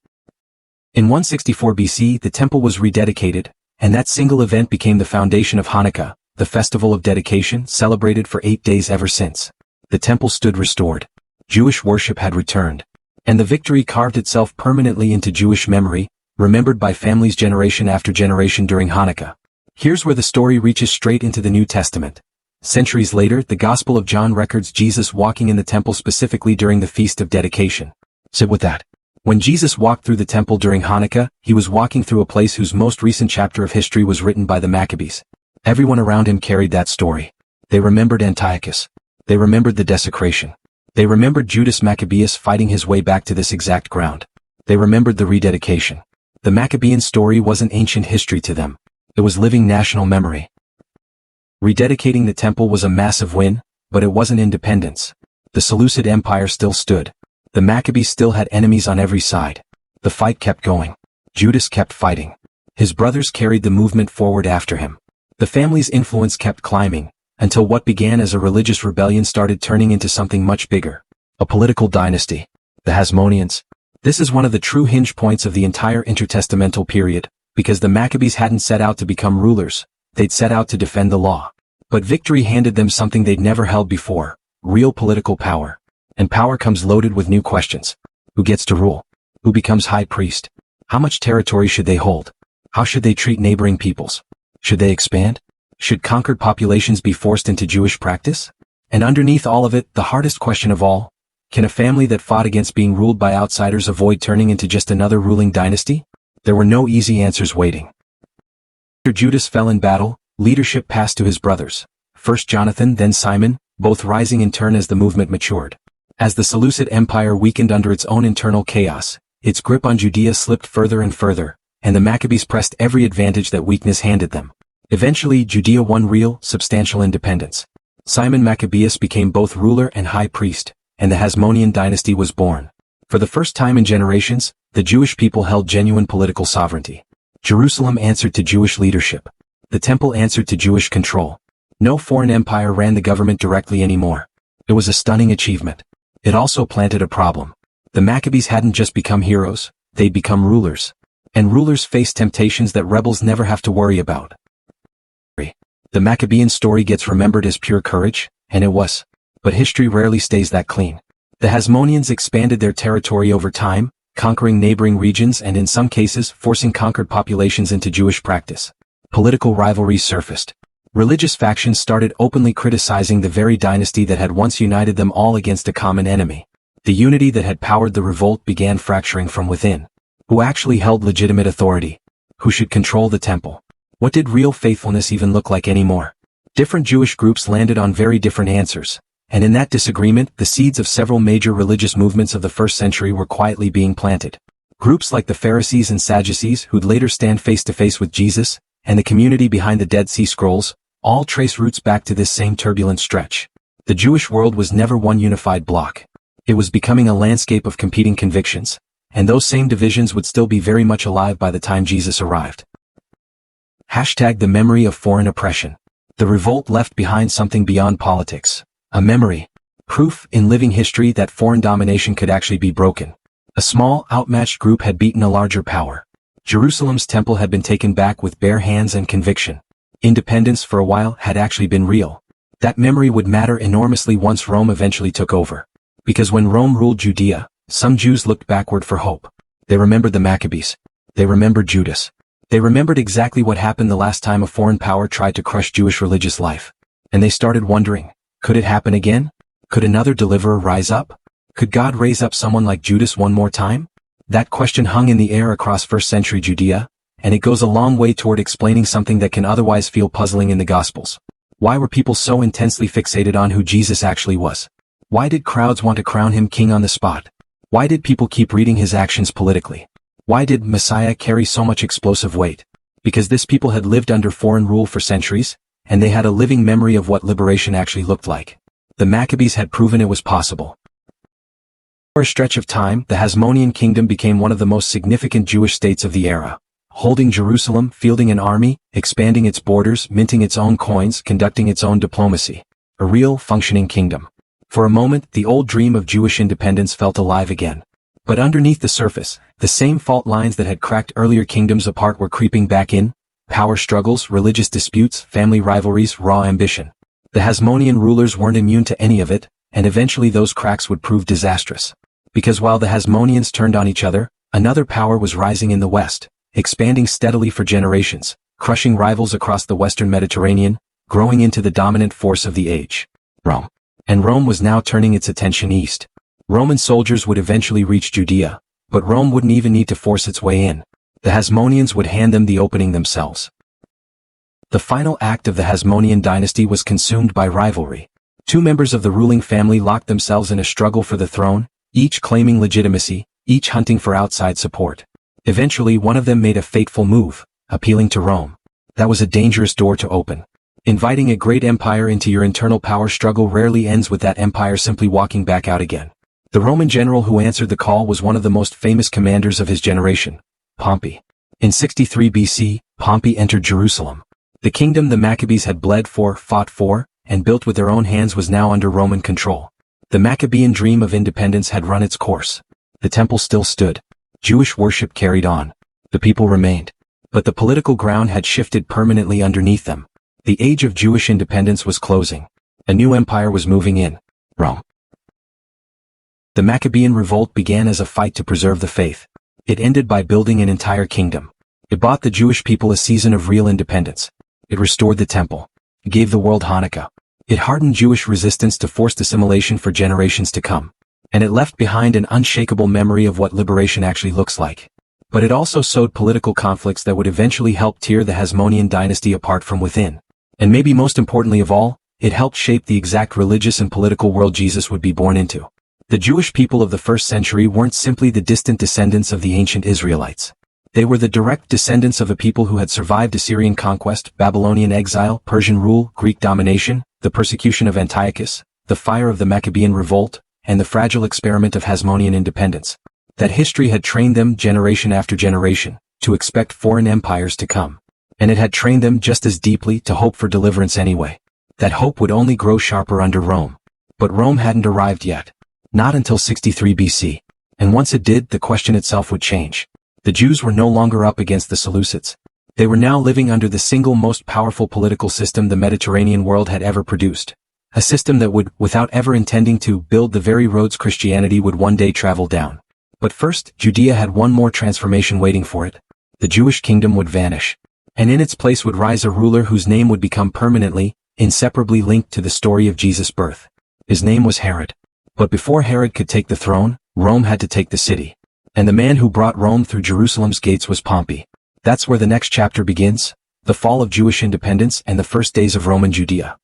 In 164 BC, the temple was rededicated, and that single event became the foundation of Hanukkah, the festival of dedication celebrated for 8 days ever since. The temple stood restored. Jewish worship had returned. And the victory carved itself permanently into Jewish memory, remembered by families generation after generation during Hanukkah. Here's where the story reaches straight into the New Testament. Centuries later, the Gospel of John records Jesus walking in the temple specifically during the Feast of Dedication. Sit with that. When Jesus walked through the temple during Hanukkah, he was walking through a place whose most recent chapter of history was written by the Maccabees. Everyone around him carried that story. They remembered Antiochus. They remembered the desecration. They remembered Judas Maccabeus fighting his way back to this exact ground. They remembered the rededication. The Maccabean story wasn't ancient history to them. It was living national memory. Rededicating the temple was a massive win, but it wasn't independence. The Seleucid Empire still stood. The Maccabees still had enemies on every side. The fight kept going. Judas kept fighting. His brothers carried the movement forward after him. The family's influence kept climbing, until what began as a religious rebellion started turning into something much bigger. A political dynasty. The Hasmoneans. This is one of the true hinge points of the entire intertestamental period, because the Maccabees hadn't set out to become rulers, they'd set out to defend the law. But victory handed them something they'd never held before, real political power. And power comes loaded with new questions. Who gets to rule? Who becomes high priest? How much territory should they hold? How should they treat neighboring peoples? Should they expand? Should conquered populations be forced into Jewish practice? And underneath all of it, the hardest question of all, can a family that fought against being ruled by outsiders avoid turning into just another ruling dynasty? There were no easy answers waiting. After Judas fell in battle, leadership passed to his brothers. First Jonathan, then Simon, both rising in turn as the movement matured. As the Seleucid Empire weakened under its own internal chaos, its grip on Judea slipped further and further, and the Maccabees pressed every advantage that weakness handed them. Eventually, Judea won real, substantial independence. Simon Maccabeus became both ruler and high priest, and the Hasmonean dynasty was born. For the first time in generations, the Jewish people held genuine political sovereignty. Jerusalem answered to Jewish leadership. The temple answered to Jewish control. No foreign empire ran the government directly anymore. It was a stunning achievement. It also planted a problem. The Maccabees hadn't just become heroes, they'd become rulers. And rulers face temptations that rebels never have to worry about. The Maccabean story gets remembered as pure courage, and it was. But history rarely stays that clean. The Hasmoneans expanded their territory over time, conquering neighboring regions and in some cases forcing conquered populations into Jewish practice. Political rivalries surfaced. Religious factions started openly criticizing the very dynasty that had once united them all against a common enemy. The unity that had powered the revolt began fracturing from within. Who actually held legitimate authority? Who should control the temple? What did real faithfulness even look like anymore? Different Jewish groups landed on very different answers, and in that disagreement, the seeds of several major religious movements of the first century were quietly being planted. Groups like the Pharisees and Sadducees, who'd later stand face to face with Jesus, and the community behind the Dead Sea Scrolls, all trace roots back to this same turbulent stretch. The Jewish world was never one unified bloc. It was becoming a landscape of competing convictions, and those same divisions would still be very much alive by the time Jesus arrived. The memory of foreign oppression. The revolt left behind something beyond politics. A memory. Proof in living history that foreign domination could actually be broken. A small, outmatched group had beaten a larger power. Jerusalem's temple had been taken back with bare hands and conviction. Independence for a while had actually been real. That memory would matter enormously once Rome eventually took over. Because when Rome ruled Judea, some Jews looked backward for hope. They remembered the Maccabees. They remembered Judas. They remembered exactly what happened the last time a foreign power tried to crush Jewish religious life. And they started wondering, could it happen again? Could another deliverer rise up? Could God raise up someone like Judas one more time? That question hung in the air across first-century Judea, and it goes a long way toward explaining something that can otherwise feel puzzling in the Gospels. Why were people so intensely fixated on who Jesus actually was? Why did crowds want to crown him king on the spot? Why did people keep reading his actions politically? Why did Messiah carry so much explosive weight? Because this people had lived under foreign rule for centuries, and they had a living memory of what liberation actually looked like. The Maccabees had proven it was possible. For a stretch of time, the Hasmonean kingdom became one of the most significant Jewish states of the era. Holding Jerusalem, fielding an army, expanding its borders, minting its own coins, conducting its own diplomacy. A real, functioning kingdom. For a moment, the old dream of Jewish independence felt alive again. But underneath the surface, the same fault lines that had cracked earlier kingdoms apart were creeping back in. Power struggles, religious disputes, family rivalries, raw ambition. The Hasmonean rulers weren't immune to any of it, and eventually those cracks would prove disastrous. Because while the Hasmoneans turned on each other, another power was rising in the west, expanding steadily for generations, crushing rivals across the western Mediterranean, growing into the dominant force of the age. Rome. And Rome was now turning its attention east. Roman soldiers would eventually reach Judea, but Rome wouldn't even need to force its way in. The Hasmoneans would hand them the opening themselves. The final act of the Hasmonean dynasty was consumed by rivalry. Two members of the ruling family locked themselves in a struggle for the throne, each claiming legitimacy, each hunting for outside support. Eventually one of them made a fateful move, appealing to Rome. That was a dangerous door to open. Inviting a great empire into your internal power struggle rarely ends with that empire simply walking back out again. The Roman general who answered the call was one of the most famous commanders of his generation, Pompey. In 63 BC, Pompey entered Jerusalem. The kingdom the Maccabees had bled for, fought for, and built with their own hands was now under Roman control. The Maccabean dream of independence had run its course. The temple still stood. Jewish worship carried on. The people remained. But the political ground had shifted permanently underneath them. The age of Jewish independence was closing. A new empire was moving in. Rome. The Maccabean revolt began as a fight to preserve the faith. It ended by building an entire kingdom. It bought the Jewish people a season of real independence. It restored the temple. It gave the world Hanukkah. It hardened Jewish resistance to forced assimilation for generations to come. And it left behind an unshakable memory of what liberation actually looks like. But it also sowed political conflicts that would eventually help tear the Hasmonean dynasty apart from within. And maybe most importantly of all, it helped shape the exact religious and political world Jesus would be born into. The Jewish people of the first century weren't simply the distant descendants of the ancient Israelites. They were the direct descendants of a people who had survived Assyrian conquest, Babylonian exile, Persian rule, Greek domination, the persecution of Antiochus, the fire of the Maccabean revolt, and the fragile experiment of Hasmonean independence. That history had trained them generation after generation to expect foreign empires to come. And it had trained them just as deeply to hope for deliverance anyway. That hope would only grow sharper under Rome. But Rome hadn't arrived yet. Not until 63 BC. And once it did, the question itself would change. The Jews were no longer up against the Seleucids. They were now living under the single most powerful political system the Mediterranean world had ever produced. A system that would, without ever intending to, build the very roads Christianity would one day travel down. But first, Judea had one more transformation waiting for it. The Jewish kingdom would vanish. And in its place would rise a ruler whose name would become permanently, inseparably linked to the story of Jesus' birth. His name was Herod. But before Herod could take the throne, Rome had to take the city. And the man who brought Rome through Jerusalem's gates was Pompey. That's where the next chapter begins, the fall of Jewish independence and the first days of Roman Judea.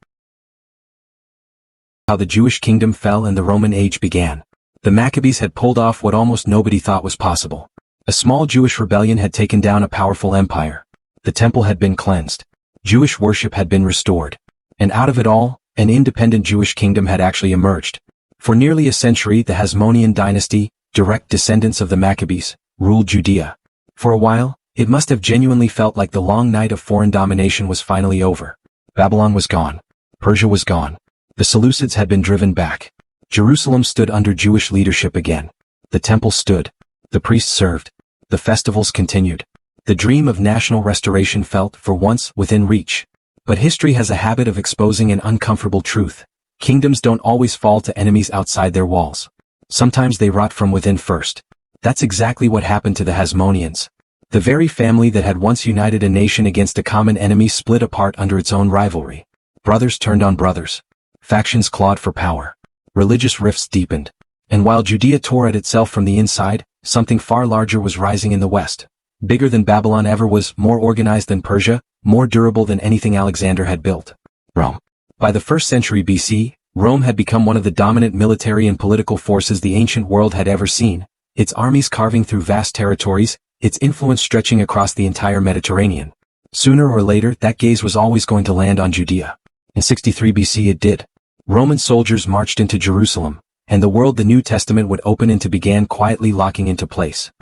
How the Jewish kingdom fell and the Roman age began. The Maccabees had pulled off what almost nobody thought was possible. A small Jewish rebellion had taken down a powerful empire. The temple had been cleansed. Jewish worship had been restored. And out of it all, an independent Jewish kingdom had actually emerged. For nearly a century, the Hasmonean dynasty, direct descendants of the Maccabees, ruled Judea. For a while, it must have genuinely felt like the long night of foreign domination was finally over. Babylon was gone. Persia was gone. The Seleucids had been driven back. Jerusalem stood under Jewish leadership again. The temple stood. The priests served. The festivals continued. The dream of national restoration felt, for once, within reach. But history has a habit of exposing an uncomfortable truth. Kingdoms don't always fall to enemies outside their walls. Sometimes they rot from within first. That's exactly what happened to the Hasmoneans. The very family that had once united a nation against a common enemy split apart under its own rivalry. Brothers turned on brothers. Factions clawed for power. Religious rifts deepened. And while Judea tore at itself from the inside, something far larger was rising in the west. Bigger than Babylon ever was, more organized than Persia, more durable than anything Alexander had built. Rome. By the 1st century BC, Rome had become one of the dominant military and political forces the ancient world had ever seen, its armies carving through vast territories, its influence stretching across the entire Mediterranean. Sooner or later, that gaze was always going to land on Judea. In 63 BC it did. Roman soldiers marched into Jerusalem, and the world the New Testament would open into began quietly locking into place.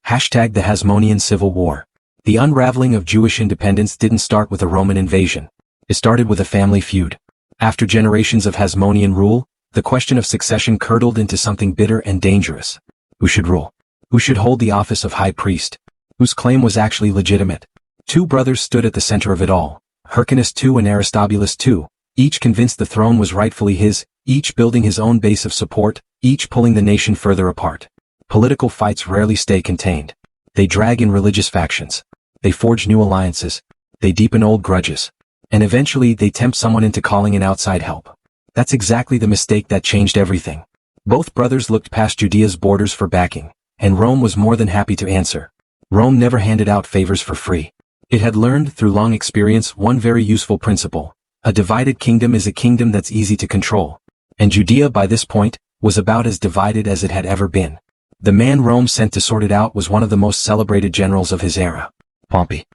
#the Hasmonean Civil War. The unraveling of Jewish independence didn't start with a Roman invasion. It started with a family feud. After generations of Hasmonean rule, the question of succession curdled into something bitter and dangerous. Who should rule? Who should hold the office of high priest? Whose claim was actually legitimate? Two brothers stood at the center of it all, Hyrcanus II and Aristobulus II, each convinced the throne was rightfully his, each building his own base of support, each pulling the nation further apart. Political fights rarely stay contained. They drag in religious factions. They forge new alliances. They deepen old grudges. And eventually they tempt someone into calling in outside help. That's exactly the mistake that changed everything. Both brothers looked past Judea's borders for backing, and Rome was more than happy to answer. Rome never handed out favors for free. It had learned, through long experience, one very useful principle. A divided kingdom is a kingdom that's easy to control. And Judea, by this point, was about as divided as it had ever been. The man Rome sent to sort it out was one of the most celebrated generals of his era, Pompey.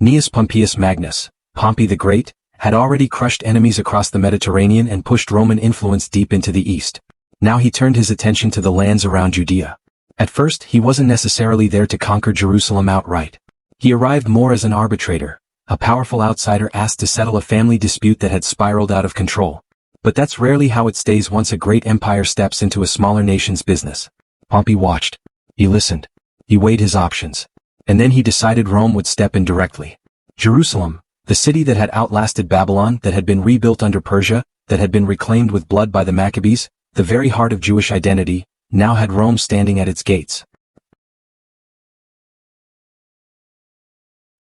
Gnaeus Pompeius Magnus, Pompey the Great, had already crushed enemies across the Mediterranean and pushed Roman influence deep into the east. Now he turned his attention to the lands around Judea. At first, he wasn't necessarily there to conquer Jerusalem outright. He arrived more as an arbitrator, a powerful outsider asked to settle a family dispute that had spiraled out of control. But that's rarely how it stays once a great empire steps into a smaller nation's business. Pompey watched. He listened. He weighed his options. And then he decided Rome would step in directly. Jerusalem, the city that had outlasted Babylon, that had been rebuilt under Persia, that had been reclaimed with blood by the Maccabees, the very heart of Jewish identity, now had Rome standing at its gates.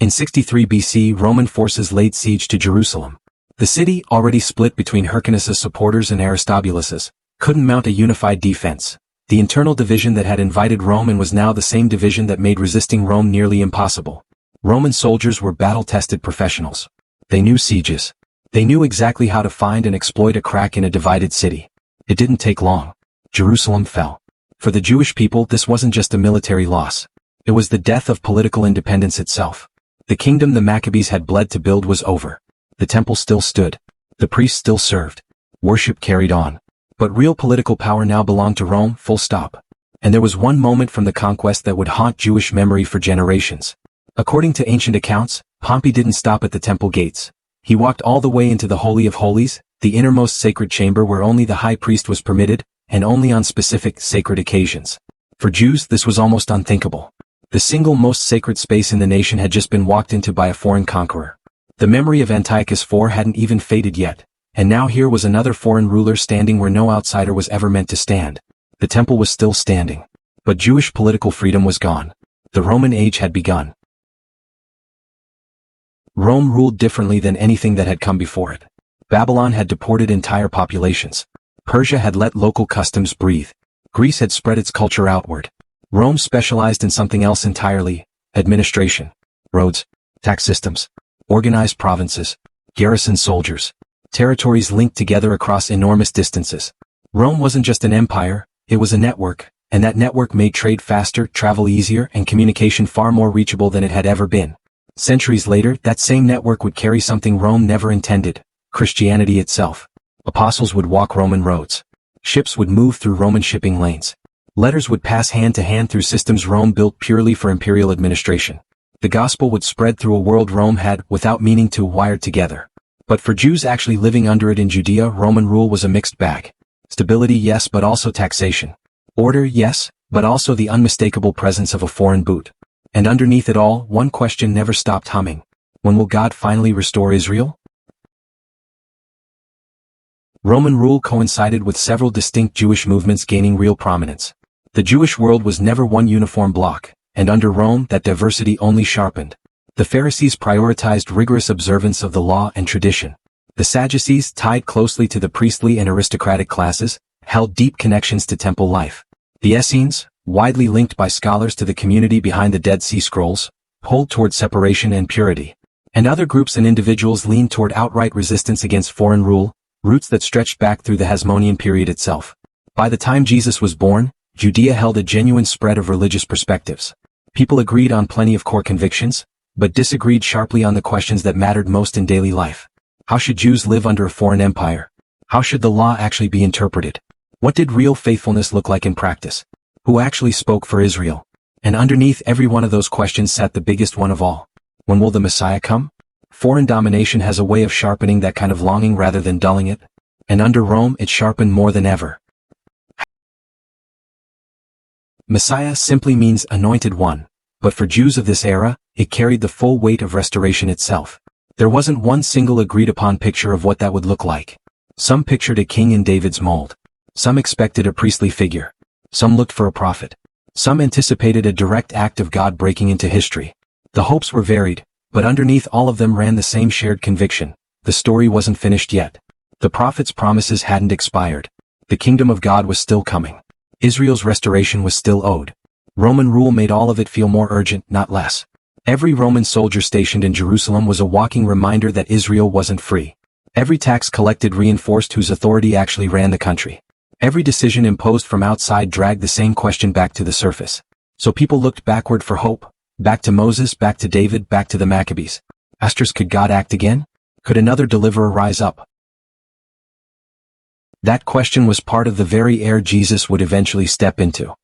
In 63 BC, Roman forces laid siege to Jerusalem. The city, already split between Hyrcanus's supporters and Aristobulus's, couldn't mount a unified defense. The internal division that had invited Rome in was now the same division that made resisting Rome nearly impossible. Roman soldiers were battle-tested professionals. They knew sieges. They knew exactly how to find and exploit a crack in a divided city. It didn't take long. Jerusalem fell. For the Jewish people, this wasn't just a military loss. It was the death of political independence itself. The kingdom the Maccabees had bled to build was over. The temple still stood. The priests still served. Worship carried on. But real political power now belonged to Rome, full stop. And there was one moment from the conquest that would haunt Jewish memory for generations. According to ancient accounts, Pompey didn't stop at the temple gates. He walked all the way into the Holy of Holies, the innermost sacred chamber where only the high priest was permitted, and only on specific sacred occasions. For Jews, this was almost unthinkable. The single most sacred space in the nation had just been walked into by a foreign conqueror. The memory of Antiochus IV hadn't even faded yet, and now here was another foreign ruler standing where no outsider was ever meant to stand. The temple was still standing. But Jewish political freedom was gone. The Roman age had begun. Rome ruled differently than anything that had come before it. Babylon had deported entire populations. Persia had let local customs breathe. Greece had spread its culture outward. Rome specialized in something else entirely: administration, roads, tax systems, organized provinces, garrison soldiers, territories linked together across enormous distances. Rome wasn't just an empire, it was a network, and that network made trade faster, travel easier, and communication far more reachable than it had ever been. Centuries later, that same network would carry something Rome never intended: Christianity itself. Apostles would walk Roman roads. Ships would move through Roman shipping lanes. Letters would pass hand to hand through systems Rome built purely for imperial administration. The gospel would spread through a world Rome had, without meaning to, wired together. But for Jews actually living under it in Judea, Roman rule was a mixed bag. Stability, yes, but also taxation. Order, yes, but also the unmistakable presence of a foreign boot. And underneath it all, one question never stopped humming: when will God finally restore Israel? Roman rule coincided with several distinct Jewish movements gaining real prominence. The Jewish world was never one uniform bloc, and under Rome that diversity only sharpened. The Pharisees prioritized rigorous observance of the law and tradition. The Sadducees, tied closely to the priestly and aristocratic classes, held deep connections to temple life. The Essenes, widely linked by scholars to the community behind the Dead Sea Scrolls, pulled toward separation and purity. And other groups and individuals leaned toward outright resistance against foreign rule, roots that stretched back through the Hasmonean period itself. By the time Jesus was born, Judea held a genuine spread of religious perspectives. People agreed on plenty of core convictions, but disagreed sharply on the questions that mattered most in daily life. How should Jews live under a foreign empire? How should the law actually be interpreted? What did real faithfulness look like in practice? Who actually spoke for Israel? And underneath every one of those questions sat the biggest one of all: when will the Messiah come? Foreign domination has a way of sharpening that kind of longing rather than dulling it. And under Rome it sharpened more than ever. Messiah simply means anointed one, but for Jews of this era, it carried the full weight of restoration itself. There wasn't one single agreed-upon picture of what that would look like. Some pictured a king in David's mold. Some expected a priestly figure. Some looked for a prophet. Some anticipated a direct act of God breaking into history. The hopes were varied, but underneath all of them ran the same shared conviction: the story wasn't finished yet. The prophet's promises hadn't expired. The kingdom of God was still coming. Israel's restoration was still owed. Roman rule made all of it feel more urgent, not less. Every Roman soldier stationed in Jerusalem was a walking reminder that Israel wasn't free. Every tax collected reinforced whose authority actually ran the country. Every decision imposed from outside dragged the same question back to the surface. So people looked backward for hope. Back to Moses, back to David, back to the Maccabees. Could God act again? Could another deliverer rise up? That question was part of the very air Jesus would eventually step into.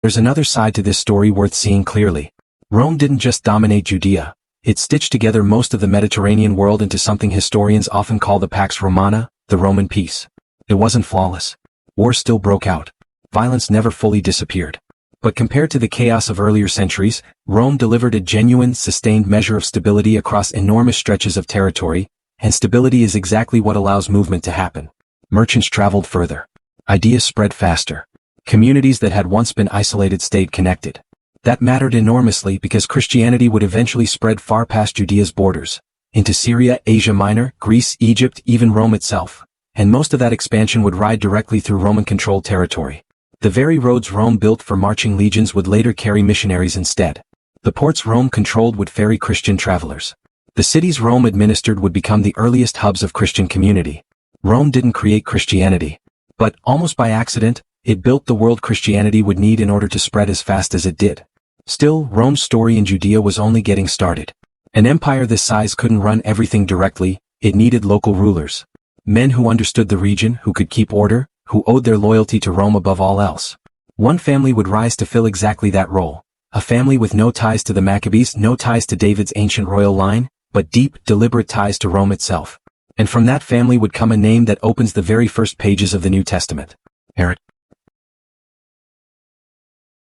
There's another side to this story worth seeing clearly. Rome didn't just dominate Judea. It stitched together most of the Mediterranean world into something historians often call the Pax Romana, the Roman peace. It wasn't flawless. War still broke out. Violence never fully disappeared. But compared to the chaos of earlier centuries, Rome delivered a genuine, sustained measure of stability across enormous stretches of territory, and stability is exactly what allows movement to happen. Merchants traveled further. Ideas spread faster. Communities that had once been isolated stayed connected. That mattered enormously because Christianity would eventually spread far past Judea's borders, into Syria, Asia Minor, Greece, Egypt, even Rome itself. And most of that expansion would ride directly through Roman-controlled territory. The very roads Rome built for marching legions would later carry missionaries instead. The ports Rome controlled would ferry Christian travelers. The cities Rome administered would become the earliest hubs of Christian community. Rome didn't create Christianity. But, almost by accident, it built the world Christianity would need in order to spread as fast as it did. Still, Rome's story in Judea was only getting started. An empire this size couldn't run everything directly, it needed local rulers. Men who understood the region, who could keep order, who owed their loyalty to Rome above all else. One family would rise to fill exactly that role. A family with no ties to the Maccabees, no ties to David's ancient royal line, but deep, deliberate ties to Rome itself. And from that family would come a name that opens the very first pages of the New Testament. Herod.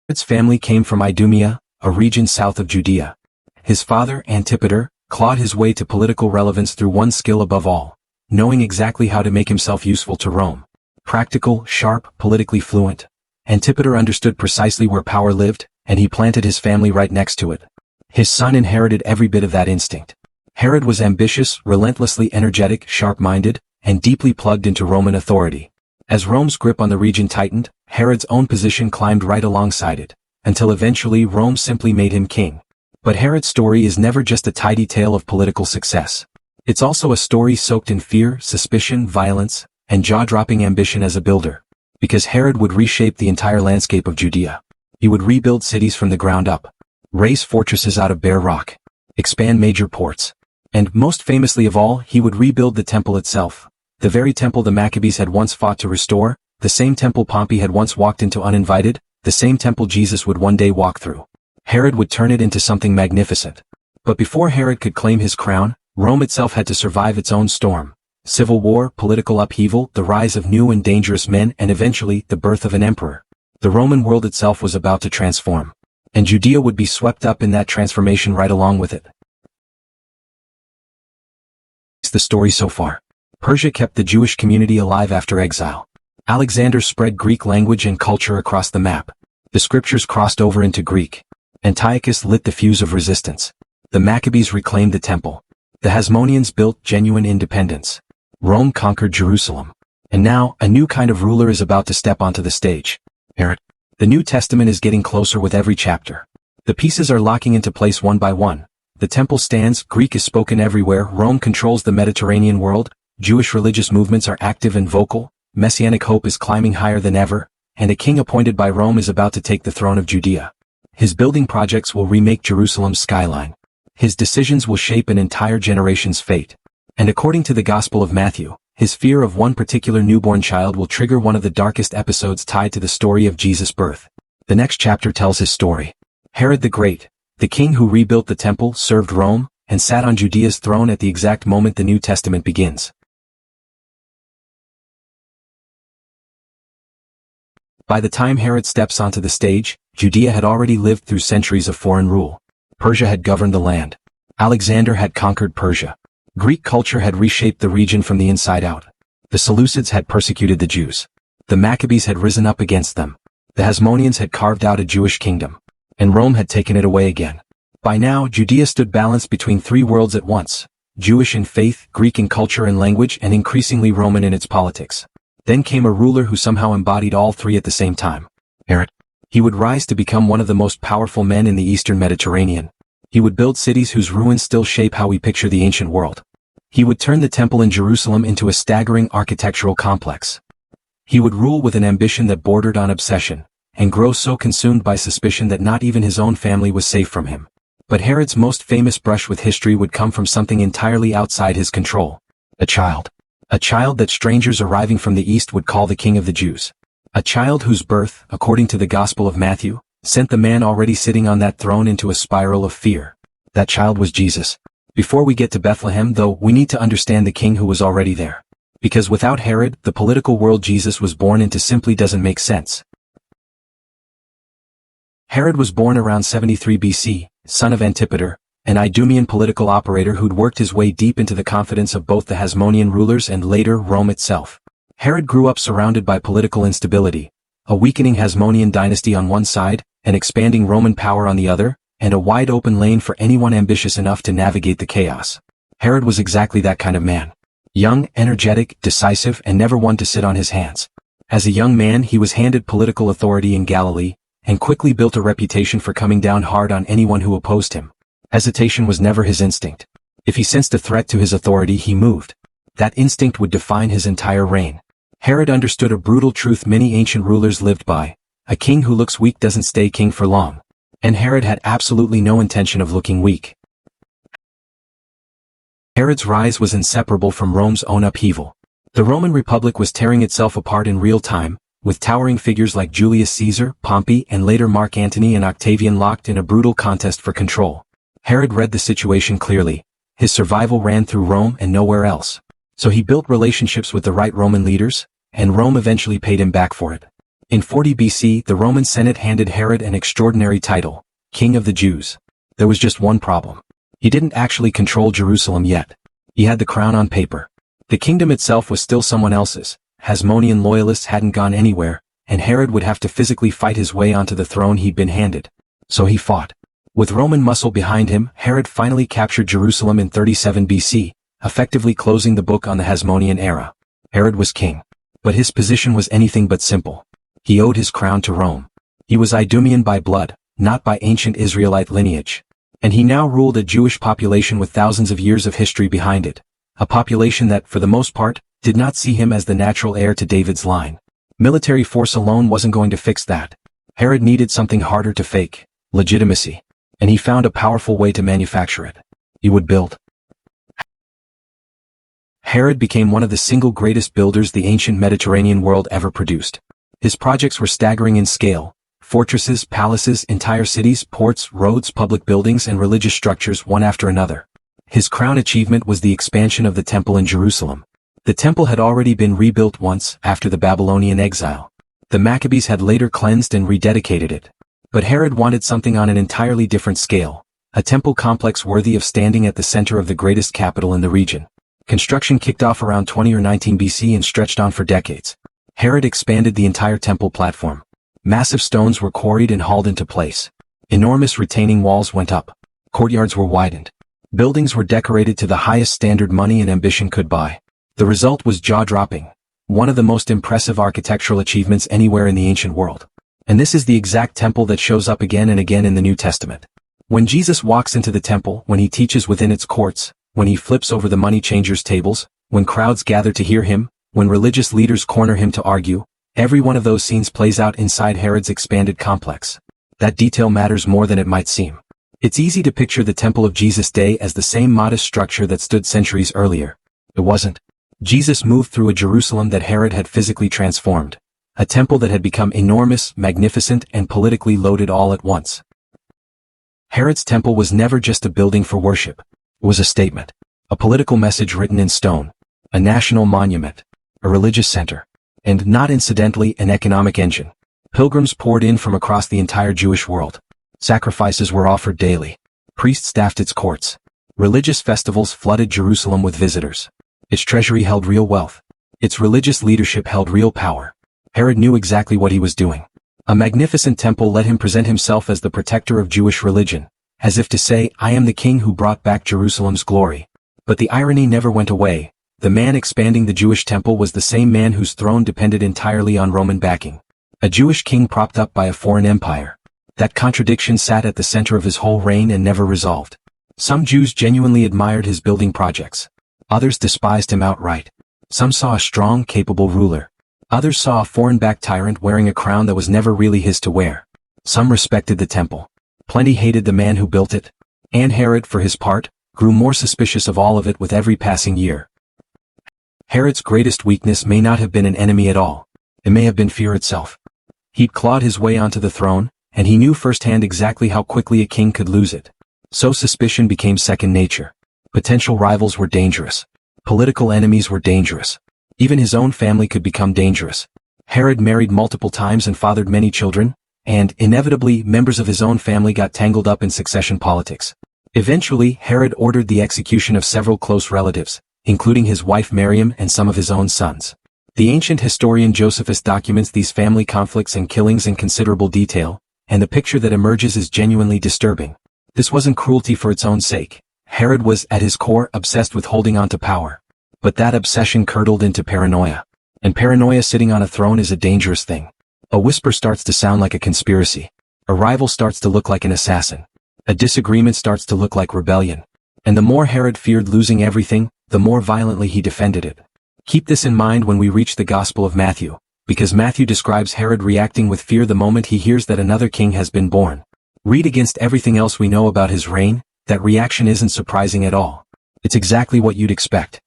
Herod's family came from Idumea, a region south of Judea. His father, Antipater, clawed his way to political relevance through one skill above all, knowing exactly how to make himself useful to Rome. Practical, sharp, politically fluent. Antipater understood precisely where power lived, and he planted his family right next to it. His son inherited every bit of that instinct. Herod was ambitious, relentlessly energetic, sharp-minded, and deeply plugged into Roman authority. As Rome's grip on the region tightened, Herod's own position climbed right alongside it, until eventually Rome simply made him king. But Herod's story is never just a tidy tale of political success. It's also a story soaked in fear, suspicion, violence, and jaw-dropping ambition as a builder. Because Herod would reshape the entire landscape of Judea. He would rebuild cities from the ground up, raise fortresses out of bare rock, expand major ports. And, most famously of all, he would rebuild the temple itself. The very temple the Maccabees had once fought to restore, the same temple Pompey had once walked into uninvited, the same temple Jesus would one day walk through. Herod would turn it into something magnificent. But before Herod could claim his crown, Rome itself had to survive its own storm. Civil war, political upheaval, the rise of new and dangerous men, and eventually, the birth of an emperor. The Roman world itself was about to transform. And Judea would be swept up in that transformation right along with it. It's the story so far. Persia kept the Jewish community alive after exile. Alexander spread Greek language and culture across the map. The scriptures crossed over into Greek. Antiochus lit the fuse of resistance. The Maccabees reclaimed the temple. The Hasmoneans built genuine independence. Rome conquered Jerusalem. And now, a new kind of ruler is about to step onto the stage. Herod. The New Testament is getting closer with every chapter. The pieces are locking into place one by one. The temple stands, Greek is spoken everywhere, Rome controls the Mediterranean world, Jewish religious movements are active and vocal, Messianic hope is climbing higher than ever, and a king appointed by Rome is about to take the throne of Judea. His building projects will remake Jerusalem's skyline. His decisions will shape an entire generation's fate. And according to the Gospel of Matthew, his fear of one particular newborn child will trigger one of the darkest episodes tied to the story of Jesus' birth. The next chapter tells his story. Herod the Great, the king who rebuilt the temple, served Rome, and sat on Judea's throne at the exact moment the New Testament begins. By the time Herod steps onto the stage, Judea had already lived through centuries of foreign rule. Persia had governed the land. Alexander had conquered Persia. Greek culture had reshaped the region from the inside out. The Seleucids had persecuted the Jews. The Maccabees had risen up against them. The Hasmoneans had carved out a Jewish kingdom. And Rome had taken it away again. By now, Judea stood balanced between three worlds at once. Jewish in faith, Greek in culture and language, and increasingly Roman in its politics. Then came a ruler who somehow embodied all three at the same time. Herod. He would rise to become one of the most powerful men in the Eastern Mediterranean. He would build cities whose ruins still shape how we picture the ancient world. He would turn the temple in Jerusalem into a staggering architectural complex. He would rule with an ambition that bordered on obsession, and grow so consumed by suspicion that not even his own family was safe from him. But Herod's most famous brush with history would come from something entirely outside his control. A child. A child that strangers arriving from the east would call the King of the Jews. A child whose birth, according to the Gospel of Matthew, sent the man already sitting on that throne into a spiral of fear. That child was Jesus. Before we get to Bethlehem, though, we need to understand the king who was already there. Because without Herod, the political world Jesus was born into simply doesn't make sense. Herod was born around 73 BC, son of Antipater, an Idumean political operator who'd worked his way deep into the confidence of both the Hasmonean rulers and later Rome itself. Herod grew up surrounded by political instability, a weakening Hasmonean dynasty on one side, an expanding Roman power on the other, and a wide-open lane for anyone ambitious enough to navigate the chaos. Herod was exactly that kind of man. Young, energetic, decisive, and never one to sit on his hands. As a young man, he was handed political authority in Galilee, and quickly built a reputation for coming down hard on anyone who opposed him. Hesitation was never his instinct. If he sensed a threat to his authority, he moved. That instinct would define his entire reign. Herod understood a brutal truth many ancient rulers lived by. A king who looks weak doesn't stay king for long. And Herod had absolutely no intention of looking weak. Herod's rise was inseparable from Rome's own upheaval. The Roman Republic was tearing itself apart in real time, with towering figures like Julius Caesar, Pompey, and later Mark Antony and Octavian locked in a brutal contest for control. Herod read the situation clearly. His survival ran through Rome and nowhere else. So he built relationships with the right Roman leaders, and Rome eventually paid him back for it. In 40 BC, the Roman Senate handed Herod an extraordinary title, King of the Jews. There was just one problem. He didn't actually control Jerusalem yet. He had the crown on paper. The kingdom itself was still someone else's. Hasmonean loyalists hadn't gone anywhere, and Herod would have to physically fight his way onto the throne he'd been handed. So he fought. With Roman muscle behind him, Herod finally captured Jerusalem in 37 BC, effectively closing the book on the Hasmonean era. Herod was king. But his position was anything but simple. He owed his crown to Rome. He was Idumean by blood, not by ancient Israelite lineage. And he now ruled a Jewish population with thousands of years of history behind it. A population that, for the most part, did not see him as the natural heir to David's line. Military force alone wasn't going to fix that. Herod needed something harder to fake, legitimacy. And he found a powerful way to manufacture it. He would build. Herod became one of the single greatest builders the ancient Mediterranean world ever produced. His projects were staggering in scale. Fortresses, palaces, entire cities, ports, roads, public buildings, and religious structures one after another. His crown achievement was the expansion of the temple in Jerusalem. The temple had already been rebuilt once, after the Babylonian exile. The Maccabees had later cleansed and rededicated it. But Herod wanted something on an entirely different scale, a temple complex worthy of standing at the center of the greatest capital in the region. Construction kicked off around 20 or 19 BC and stretched on for decades. Herod expanded the entire temple platform. Massive stones were quarried and hauled into place. Enormous retaining walls went up. Courtyards were widened. Buildings were decorated to the highest standard money and ambition could buy. The result was jaw-dropping. One of the most impressive architectural achievements anywhere in the ancient world. And this is the exact temple that shows up again and again in the New Testament. When Jesus walks into the temple, when he teaches within its courts, when he flips over the money changers' tables, when crowds gather to hear him, when religious leaders corner him to argue, every one of those scenes plays out inside Herod's expanded complex. That detail matters more than it might seem. It's easy to picture the temple of Jesus' day as the same modest structure that stood centuries earlier. It wasn't. Jesus moved through a Jerusalem that Herod had physically transformed. A temple that had become enormous, magnificent, and politically loaded all at once. Herod's temple was never just a building for worship. It was a statement. A political message written in stone. A national monument. A religious center. And, not incidentally, an economic engine. Pilgrims poured in from across the entire Jewish world. Sacrifices were offered daily. Priests staffed its courts. Religious festivals flooded Jerusalem with visitors. Its treasury held real wealth. Its religious leadership held real power. Herod knew exactly what he was doing. A magnificent temple let him present himself as the protector of Jewish religion, as if to say, I am the king who brought back Jerusalem's glory. But the irony never went away. The man expanding the Jewish temple was the same man whose throne depended entirely on Roman backing. A Jewish king propped up by a foreign empire. That contradiction sat at the center of his whole reign and never resolved. Some Jews genuinely admired his building projects. Others despised him outright. Some saw a strong, capable ruler. Others saw a foreign-backed tyrant wearing a crown that was never really his to wear. Some respected the temple. Plenty hated the man who built it. And Herod, for his part, grew more suspicious of all of it with every passing year. Herod's greatest weakness may not have been an enemy at all. It may have been fear itself. He'd clawed his way onto the throne, and he knew firsthand exactly how quickly a king could lose it. So suspicion became second nature. Potential rivals were dangerous. Political enemies were dangerous. Even his own family could become dangerous. Herod married multiple times and fathered many children, and, inevitably, members of his own family got tangled up in succession politics. Eventually, Herod ordered the execution of several close relatives, including his wife Miriam and some of his own sons. The ancient historian Josephus documents these family conflicts and killings in considerable detail, and the picture that emerges is genuinely disturbing. This wasn't cruelty for its own sake. Herod was, at his core, obsessed with holding on to power. But that obsession curdled into paranoia. And paranoia sitting on a throne is a dangerous thing. A whisper starts to sound like a conspiracy. A rival starts to look like an assassin. A disagreement starts to look like rebellion. And the more Herod feared losing everything, the more violently he defended it. Keep this in mind when we reach the Gospel of Matthew, because Matthew describes Herod reacting with fear the moment he hears that another king has been born. Read against everything else we know about his reign, that reaction isn't surprising at all. It's exactly what you'd expect.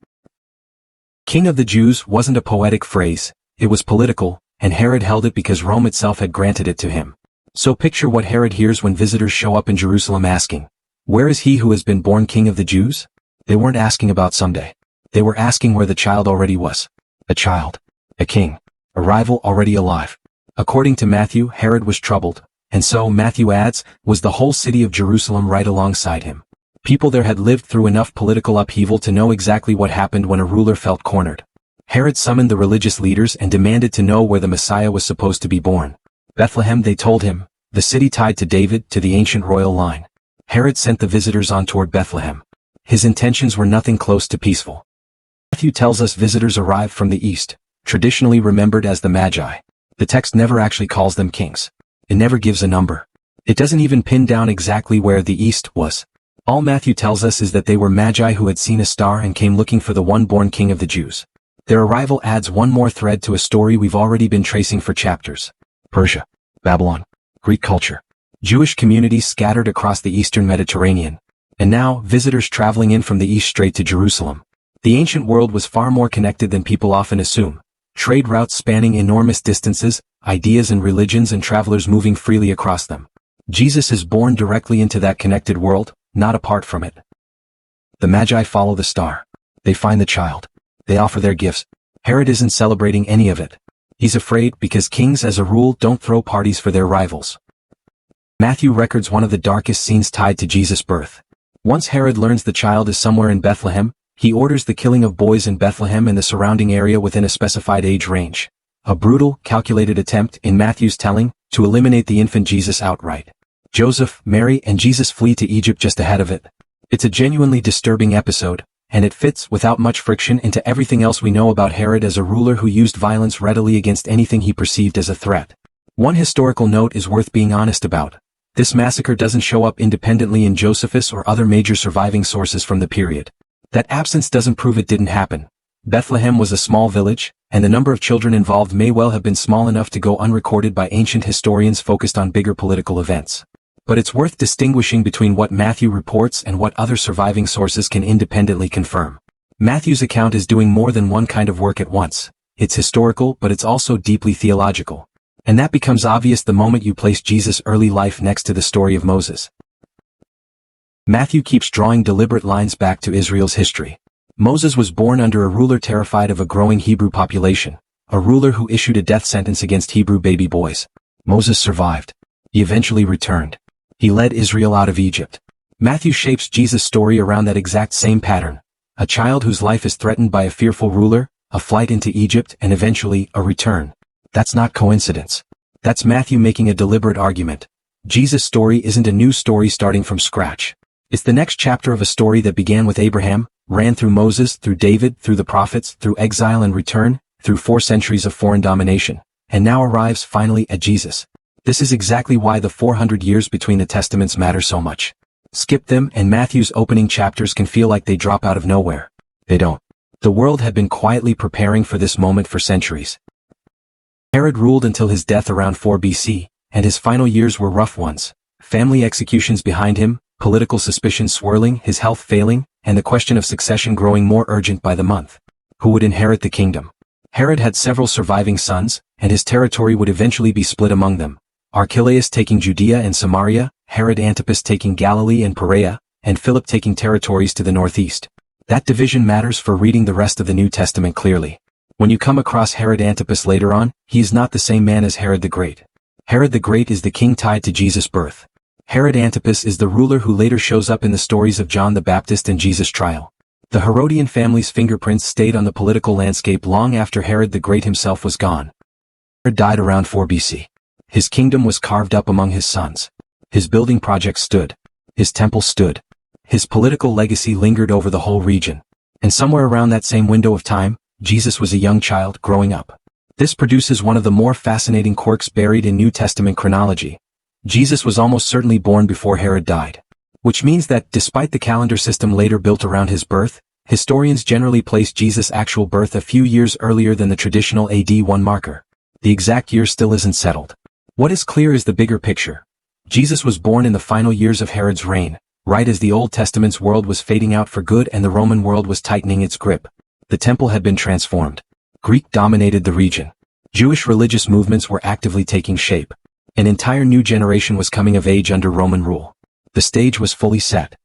King of the Jews wasn't a poetic phrase, it was political, and Herod held it because Rome itself had granted it to him. So picture what Herod hears when visitors show up in Jerusalem asking, "Where is he who has been born King of the Jews?" They weren't asking about someday. They were asking where the child already was. A child. A king. A rival already alive. According to Matthew, Herod was troubled, and so, Matthew adds, was the whole city of Jerusalem right alongside him. People there had lived through enough political upheaval to know exactly what happened when a ruler felt cornered. Herod summoned the religious leaders and demanded to know where the Messiah was supposed to be born. Bethlehem, they told him, the city tied to David, to the ancient royal line. Herod sent the visitors on toward Bethlehem. His intentions were nothing close to peaceful. Matthew tells us visitors arrived from the east, traditionally remembered as the Magi. The text never actually calls them kings. It never gives a number. It doesn't even pin down exactly where the east was. All Matthew tells us is that they were Magi who had seen a star and came looking for the one-born king of the Jews. Their arrival adds one more thread to a story we've already been tracing for chapters. Persia, Babylon, Greek culture, Jewish communities scattered across the eastern Mediterranean, and now visitors traveling in from the east straight to Jerusalem. The ancient world was far more connected than people often assume. Trade routes spanning enormous distances, ideas and religions and travelers moving freely across them. Jesus is born directly into that connected world, not apart from it. The Magi follow the star. They find the child. They offer their gifts. Herod isn't celebrating any of it. He's afraid because kings as a rule don't throw parties for their rivals. Matthew records one of the darkest scenes tied to Jesus' birth. Once Herod learns the child is somewhere in Bethlehem, he orders the killing of boys in Bethlehem and the surrounding area within a specified age range. A brutal, calculated attempt, in Matthew's telling, to eliminate the infant Jesus outright. Joseph, Mary, and Jesus flee to Egypt just ahead of it. It's a genuinely disturbing episode, and it fits, without much friction, into everything else we know about Herod as a ruler who used violence readily against anything he perceived as a threat. One historical note is worth being honest about. This massacre doesn't show up independently in Josephus or other major surviving sources from the period. That absence doesn't prove it didn't happen. Bethlehem was a small village, and the number of children involved may well have been small enough to go unrecorded by ancient historians focused on bigger political events. But it's worth distinguishing between what Matthew reports and what other surviving sources can independently confirm. Matthew's account is doing more than one kind of work at once. It's historical, but it's also deeply theological. And that becomes obvious the moment you place Jesus' early life next to the story of Moses. Matthew keeps drawing deliberate lines back to Israel's history. Moses was born under a ruler terrified of a growing Hebrew population, a ruler who issued a death sentence against Hebrew baby boys. Moses survived. He eventually returned. He led Israel out of Egypt. Matthew shapes Jesus' story around that exact same pattern. A child whose life is threatened by a fearful ruler, a flight into Egypt, and eventually, a return. That's not coincidence. That's Matthew making a deliberate argument. Jesus' story isn't a new story starting from scratch. It's the next chapter of a story that began with Abraham, ran through Moses, through David, through the prophets, through exile and return, through 4 centuries of foreign domination, and now arrives finally at Jesus. This is exactly why the 400 years between the testaments matter so much. Skip them and Matthew's opening chapters can feel like they drop out of nowhere. They don't. The world had been quietly preparing for this moment for centuries. Herod ruled until his death around 4 BC, and his final years were rough ones. Family executions behind him, political suspicion swirling, his health failing, and the question of succession growing more urgent by the month. Who would inherit the kingdom? Herod had several surviving sons, and his territory would eventually be split among them. Archelaus taking Judea and Samaria, Herod Antipas taking Galilee and Perea, and Philip taking territories to the northeast. That division matters for reading the rest of the New Testament clearly. When you come across Herod Antipas later on, he is not the same man as Herod the Great. Herod the Great is the king tied to Jesus' birth. Herod Antipas is the ruler who later shows up in the stories of John the Baptist and Jesus' trial. The Herodian family's fingerprints stayed on the political landscape long after Herod the Great himself was gone. Herod died around 4 BC. His kingdom was carved up among his sons. His building projects stood. His temple stood. His political legacy lingered over the whole region. And somewhere around that same window of time, Jesus was a young child growing up. This produces one of the more fascinating quirks buried in New Testament chronology. Jesus was almost certainly born before Herod died. Which means that, despite the calendar system later built around his birth, historians generally place Jesus' actual birth a few years earlier than the traditional AD 1 marker. The exact year still isn't settled. What is clear is the bigger picture. Jesus was born in the final years of Herod's reign, right as the Old Testament's world was fading out for good and the Roman world was tightening its grip. The temple had been transformed. Greek dominated the region. Jewish religious movements were actively taking shape. An entire new generation was coming of age under Roman rule. The stage was fully set.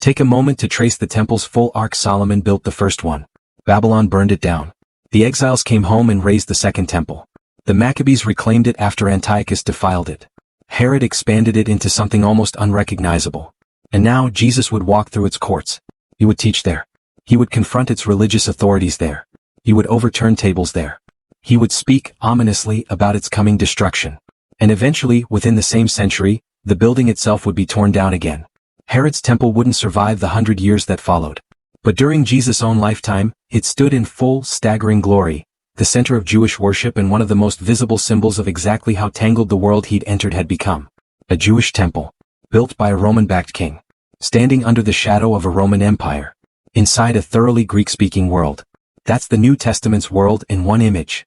Take a moment to trace the temple's full arc. Solomon built the first one. Babylon burned it down. The exiles came home and raised the second temple. The Maccabees reclaimed it after Antiochus defiled it. Herod expanded it into something almost unrecognizable. And now Jesus would walk through its courts. He would teach there. He would confront its religious authorities there. He would overturn tables there. He would speak ominously about its coming destruction. And eventually, within the same century, the building itself would be torn down again. Herod's temple wouldn't survive the 100 years that followed. But during Jesus' own lifetime, it stood in full, staggering glory, the center of Jewish worship and one of the most visible symbols of exactly how tangled the world he'd entered had become. A Jewish temple, built by a Roman-backed king, standing under the shadow of a Roman empire, inside a thoroughly Greek-speaking world. That's the New Testament's world in one image.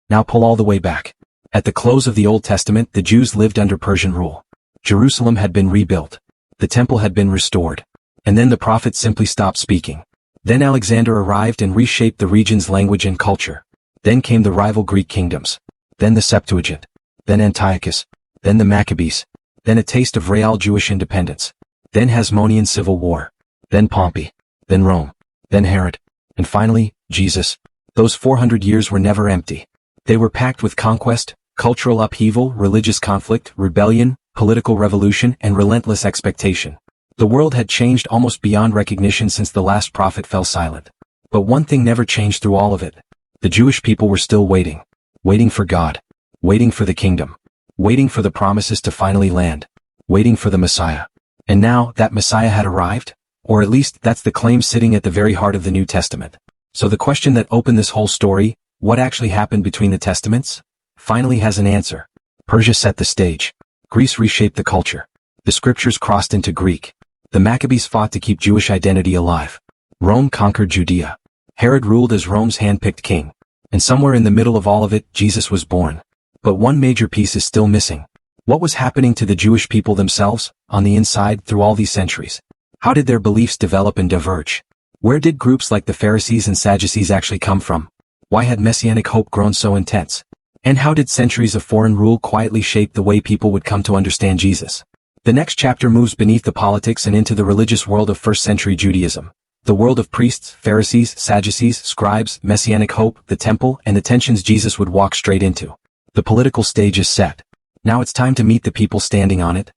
Now pull all the way back. At the close of the Old Testament, the Jews lived under Persian rule. Jerusalem had been rebuilt. The temple had been restored. And then the prophets simply stopped speaking. Then Alexander arrived and reshaped the region's language and culture. Then came the rival Greek kingdoms. Then the Septuagint. Then Antiochus. Then the Maccabees. Then a taste of real Jewish independence. Then Hasmonean civil war. Then Pompey. Then Rome. Then Herod. And finally, Jesus. Those 400 years were never empty. They were packed with conquest, cultural upheaval, religious conflict, rebellion, political revolution, and relentless expectation. The world had changed almost beyond recognition since the last prophet fell silent. But one thing never changed through all of it. The Jewish people were still waiting. Waiting for God. Waiting for the kingdom. Waiting for the promises to finally land. Waiting for the Messiah. And now, that Messiah had arrived? Or at least, that's the claim sitting at the very heart of the New Testament. So the question that opened this whole story, what actually happened between the Testaments? Finally has an answer. Persia set the stage. Greece reshaped the culture. The scriptures crossed into Greek. The Maccabees fought to keep Jewish identity alive. Rome conquered Judea. Herod ruled as Rome's hand-picked king. And somewhere in the middle of all of it, Jesus was born. But one major piece is still missing. What was happening to the Jewish people themselves, on the inside, through all these centuries? How did their beliefs develop and diverge? Where did groups like the Pharisees and Sadducees actually come from? Why had messianic hope grown so intense? And how did centuries of foreign rule quietly shape the way people would come to understand Jesus? The next chapter moves beneath the politics and into the religious world of first-century Judaism. The world of priests, Pharisees, Sadducees, scribes, messianic hope, the temple, and the tensions Jesus would walk straight into. The political stage is set. Now it's time to meet the people standing on it.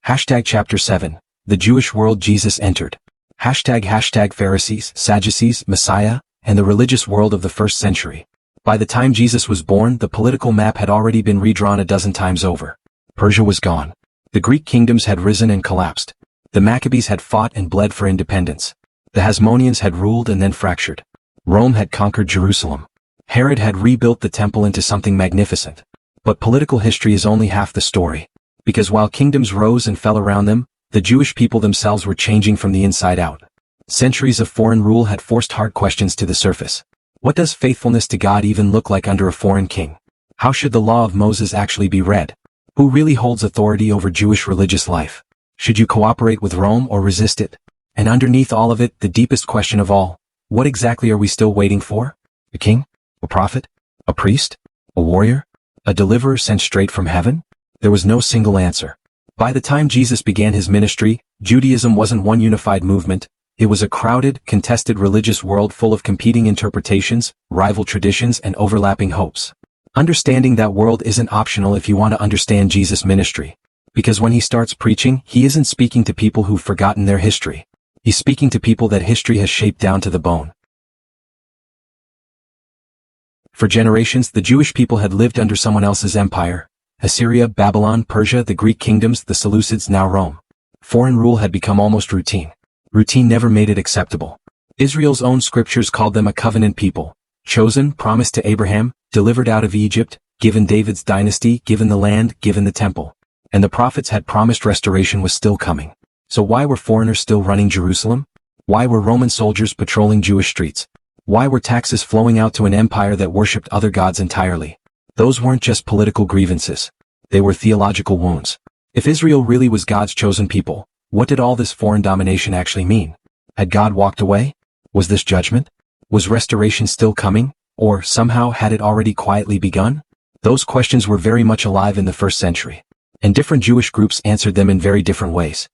Chapter 7. The Jewish world Jesus entered. Pharisees, Sadducees, Messiah, and the religious world of the first century. By the time Jesus was born, the political map had already been redrawn a dozen times over. Persia was gone. The Greek kingdoms had risen and collapsed. The Maccabees had fought and bled for independence. The Hasmoneans had ruled and then fractured. Rome had conquered Jerusalem. Herod had rebuilt the temple into something magnificent. But political history is only half the story. Because while kingdoms rose and fell around them, the Jewish people themselves were changing from the inside out. Centuries of foreign rule had forced hard questions to the surface. What does faithfulness to God even look like under a foreign king? How should the law of Moses actually be read? Who really holds authority over Jewish religious life? Should you cooperate with Rome or resist it? And underneath all of it, the deepest question of all, what exactly are we still waiting for? A king? A prophet? A priest? A warrior? A deliverer sent straight from heaven? There was no single answer. By the time Jesus began his ministry, Judaism wasn't one unified movement. It was a crowded, contested religious world full of competing interpretations, rival traditions, and overlapping hopes. Understanding that world isn't optional if you want to understand Jesus' ministry. Because when he starts preaching, he isn't speaking to people who've forgotten their history. He's speaking to people that history has shaped down to the bone. For generations, the Jewish people had lived under someone else's empire. Assyria, Babylon, Persia, the Greek kingdoms, the Seleucids, now Rome. Foreign rule had become almost routine. Routine never made it acceptable. Israel's own scriptures called them a covenant people. Chosen, promised to Abraham, delivered out of Egypt, given David's dynasty, given the land, given the temple. And the prophets had promised restoration was still coming. So why were foreigners still running Jerusalem? Why were Roman soldiers patrolling Jewish streets? Why were taxes flowing out to an empire that worshipped other gods entirely? Those weren't just political grievances. They were theological wounds. If Israel really was God's chosen people, what did all this foreign domination actually mean? Had God walked away? Was this judgment? Was restoration still coming? Or, somehow, had it already quietly begun? Those questions were very much alive in the first century. And different Jewish groups answered them in very different ways.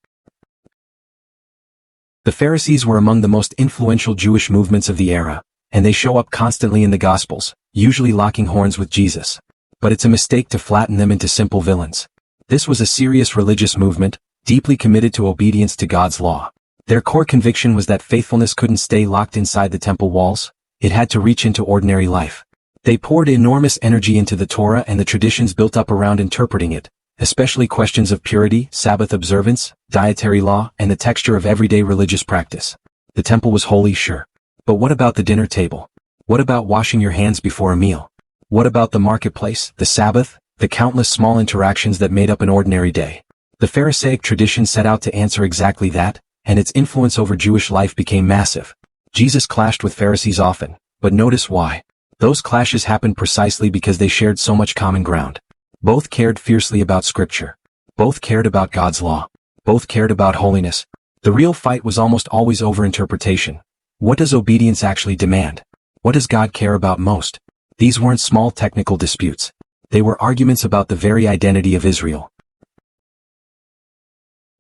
The Pharisees were among the most influential Jewish movements of the era, and they show up constantly in the Gospels, usually locking horns with Jesus. But it's a mistake to flatten them into simple villains. This was a serious religious movement, deeply committed to obedience to God's law. Their core conviction was that faithfulness couldn't stay locked inside the temple walls, it had to reach into ordinary life. They poured enormous energy into the Torah and the traditions built up around interpreting it, especially questions of purity, Sabbath observance, dietary law, and the texture of everyday religious practice. The temple was holy, sure. But what about the dinner table? What about washing your hands before a meal? What about the marketplace, the Sabbath, the countless small interactions that made up an ordinary day? The Pharisaic tradition set out to answer exactly that, and its influence over Jewish life became massive. Jesus clashed with Pharisees often, but notice why. Those clashes happened precisely because they shared so much common ground. Both cared fiercely about Scripture. Both cared about God's law. Both cared about holiness. The real fight was almost always over interpretation. What does obedience actually demand? What does God care about most? These weren't small technical disputes. They were arguments about the very identity of Israel.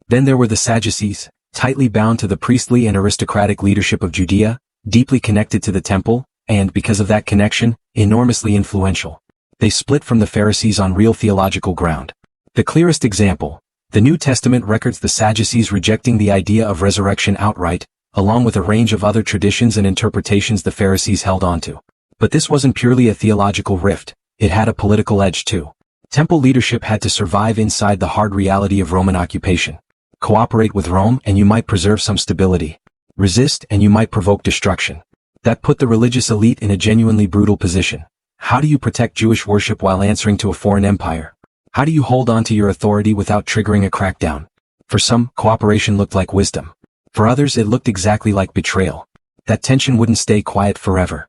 Then there were the Sadducees, tightly bound to the priestly and aristocratic leadership of Judea, deeply connected to the temple, and, because of that connection, enormously influential. They split from the Pharisees on real theological ground. The clearest example, the New Testament records the Sadducees rejecting the idea of resurrection outright, along with a range of other traditions and interpretations the Pharisees held onto. But this wasn't purely a theological rift, it had a political edge too. Temple leadership had to survive inside the hard reality of Roman occupation. Cooperate with Rome and you might preserve some stability. Resist and you might provoke destruction. That put the religious elite in a genuinely brutal position. How do you protect Jewish worship while answering to a foreign empire? How do you hold on to your authority without triggering a crackdown? For some, cooperation looked like wisdom. For others, it looked exactly like betrayal. That tension wouldn't stay quiet forever.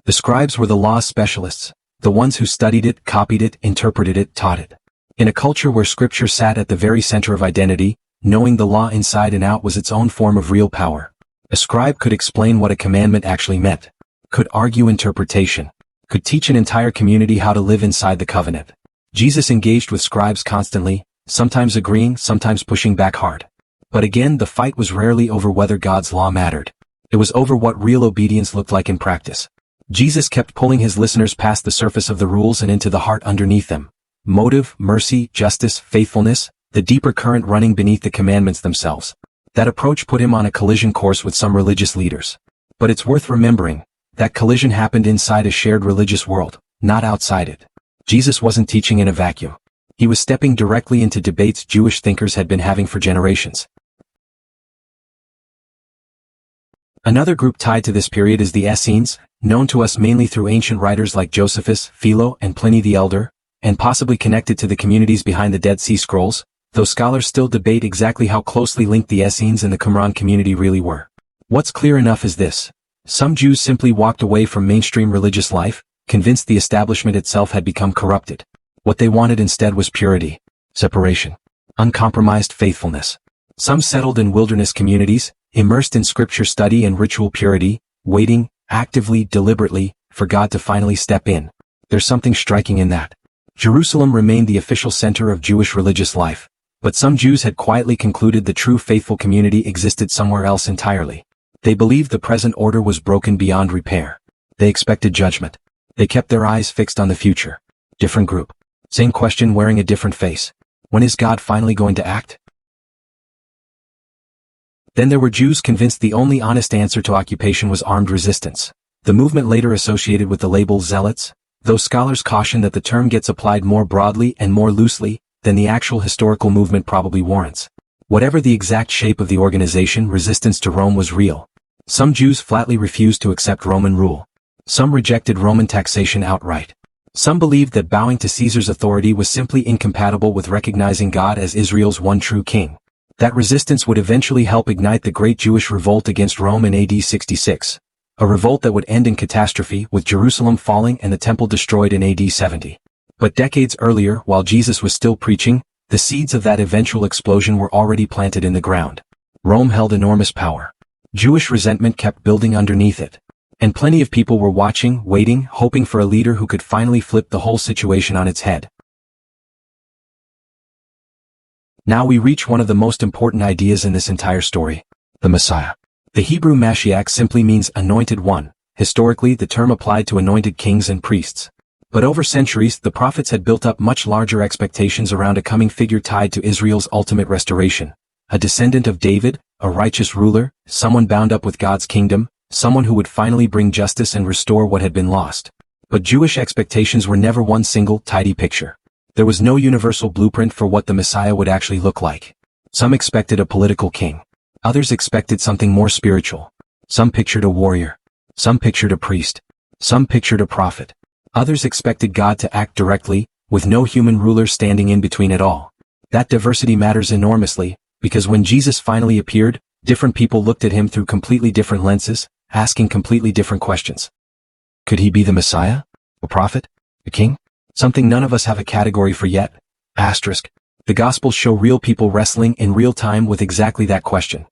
The scribes were the law specialists, the ones who studied it, copied it, interpreted it, taught it. In a culture where Scripture sat at the very center of identity, knowing the law inside and out was its own form of real power. A scribe could explain what a commandment actually meant, could argue interpretation, could teach an entire community how to live inside the covenant. Jesus engaged with scribes constantly, sometimes agreeing, sometimes pushing back hard. But again, the fight was rarely over whether God's law mattered. It was over what real obedience looked like in practice. Jesus kept pulling his listeners past the surface of the rules and into the heart underneath them. Motive, mercy, justice, faithfulness, the deeper current running beneath the commandments themselves. That approach put him on a collision course with some religious leaders. But it's worth remembering, that collision happened inside a shared religious world, not outside it. Jesus wasn't teaching in a vacuum. He was stepping directly into debates Jewish thinkers had been having for generations. Another group tied to this period is the Essenes, known to us mainly through ancient writers like Josephus, Philo, and Pliny the Elder, and possibly connected to the communities behind the Dead Sea Scrolls, though scholars still debate exactly how closely linked the Essenes and the Qumran community really were. What's clear enough is this. Some Jews simply walked away from mainstream religious life, convinced the establishment itself had become corrupted. What they wanted instead was purity, separation, uncompromised faithfulness. Some settled in wilderness communities, immersed in scripture study and ritual purity, waiting, actively, deliberately, for God to finally step in. There's something striking in that. Jerusalem remained the official center of Jewish religious life, but some Jews had quietly concluded the true faithful community existed somewhere else entirely. They believed the present order was broken beyond repair. They expected judgment. They kept their eyes fixed on the future. Different group. Same question wearing a different face. When is God finally going to act? Then there were Jews convinced the only honest answer to occupation was armed resistance. The movement later associated with the label Zealots, though scholars caution that the term gets applied more broadly and more loosely than the actual historical movement probably warrants. Whatever the exact shape of the organization, resistance to Rome was real. Some Jews flatly refused to accept Roman rule. Some rejected Roman taxation outright. Some believed that bowing to Caesar's authority was simply incompatible with recognizing God as Israel's one true king. That resistance would eventually help ignite the Great Jewish Revolt against Rome in AD 66. A revolt that would end in catastrophe, with Jerusalem falling and the temple destroyed in AD 70. But decades earlier, while Jesus was still preaching, the seeds of that eventual explosion were already planted in the ground. Rome held enormous power. Jewish resentment kept building underneath it. And plenty of people were watching, waiting, hoping for a leader who could finally flip the whole situation on its head. Now we reach one of the most important ideas in this entire story, the Messiah. The Hebrew Mashiach simply means anointed one. Historically, the term applied to anointed kings and priests. But over centuries, the prophets had built up much larger expectations around a coming figure tied to Israel's ultimate restoration. A descendant of David, a righteous ruler, someone bound up with God's kingdom, someone who would finally bring justice and restore what had been lost. But Jewish expectations were never one single, tidy picture. There was no universal blueprint for what the Messiah would actually look like. Some expected a political king. Others expected something more spiritual. Some pictured a warrior. Some pictured a priest. Some pictured a prophet. Others expected God to act directly, with no human ruler standing in between at all. That diversity matters enormously, because when Jesus finally appeared, different people looked at him through completely different lenses, asking completely different questions. Could he be the Messiah? A prophet? A king? Something none of us have a category for yet? Asterisk. The Gospels show real people wrestling in real time with exactly that question.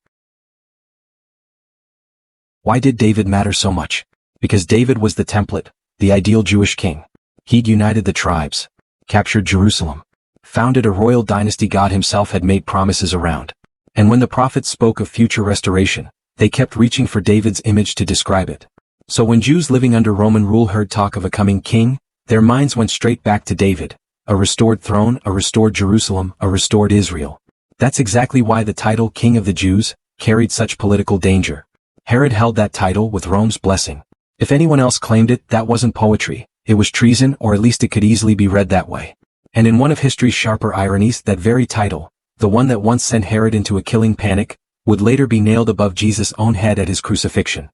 Why did David matter so much? Because David was the template, the ideal Jewish king. He'd united the tribes, captured Jerusalem, founded a royal dynasty God himself had made promises around. And when the prophets spoke of future restoration, they kept reaching for David's image to describe it. So when Jews living under Roman rule heard talk of a coming king, their minds went straight back to David. A restored throne, a restored Jerusalem, a restored Israel. That's exactly why the title King of the Jews carried such political danger. Herod held that title with Rome's blessing. If anyone else claimed it, that wasn't poetry, it was treason, or at least it could easily be read that way. And in one of history's sharper ironies, that very title, the one that once sent Herod into a killing panic, would later be nailed above Jesus' own head at his crucifixion.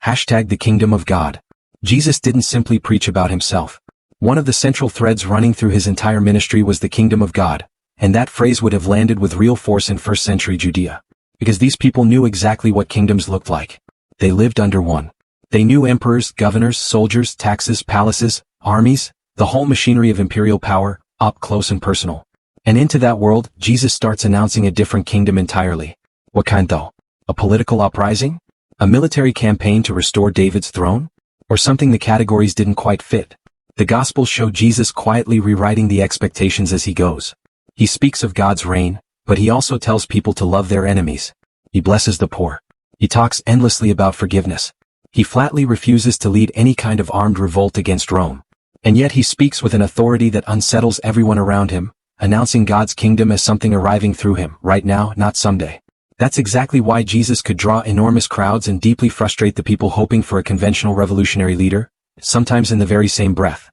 #the Kingdom of God. Jesus didn't simply preach about himself. One of the central threads running through his entire ministry was the kingdom of God, and that phrase would have landed with real force in first century Judea. Because these people knew exactly what kingdoms looked like. They lived under one. They knew emperors, governors, soldiers, taxes, palaces, armies, the whole machinery of imperial power, up close and personal. And into that world, Jesus starts announcing a different kingdom entirely. What kind though? A political uprising? A military campaign to restore David's throne? Or something the categories didn't quite fit? The Gospels show Jesus quietly rewriting the expectations as he goes. He speaks of God's reign, but he also tells people to love their enemies. He blesses the poor. He talks endlessly about forgiveness. He flatly refuses to lead any kind of armed revolt against Rome. And yet he speaks with an authority that unsettles everyone around him, announcing God's kingdom as something arriving through him, right now, not someday. That's exactly why Jesus could draw enormous crowds and deeply frustrate the people hoping for a conventional revolutionary leader, sometimes in the very same breath.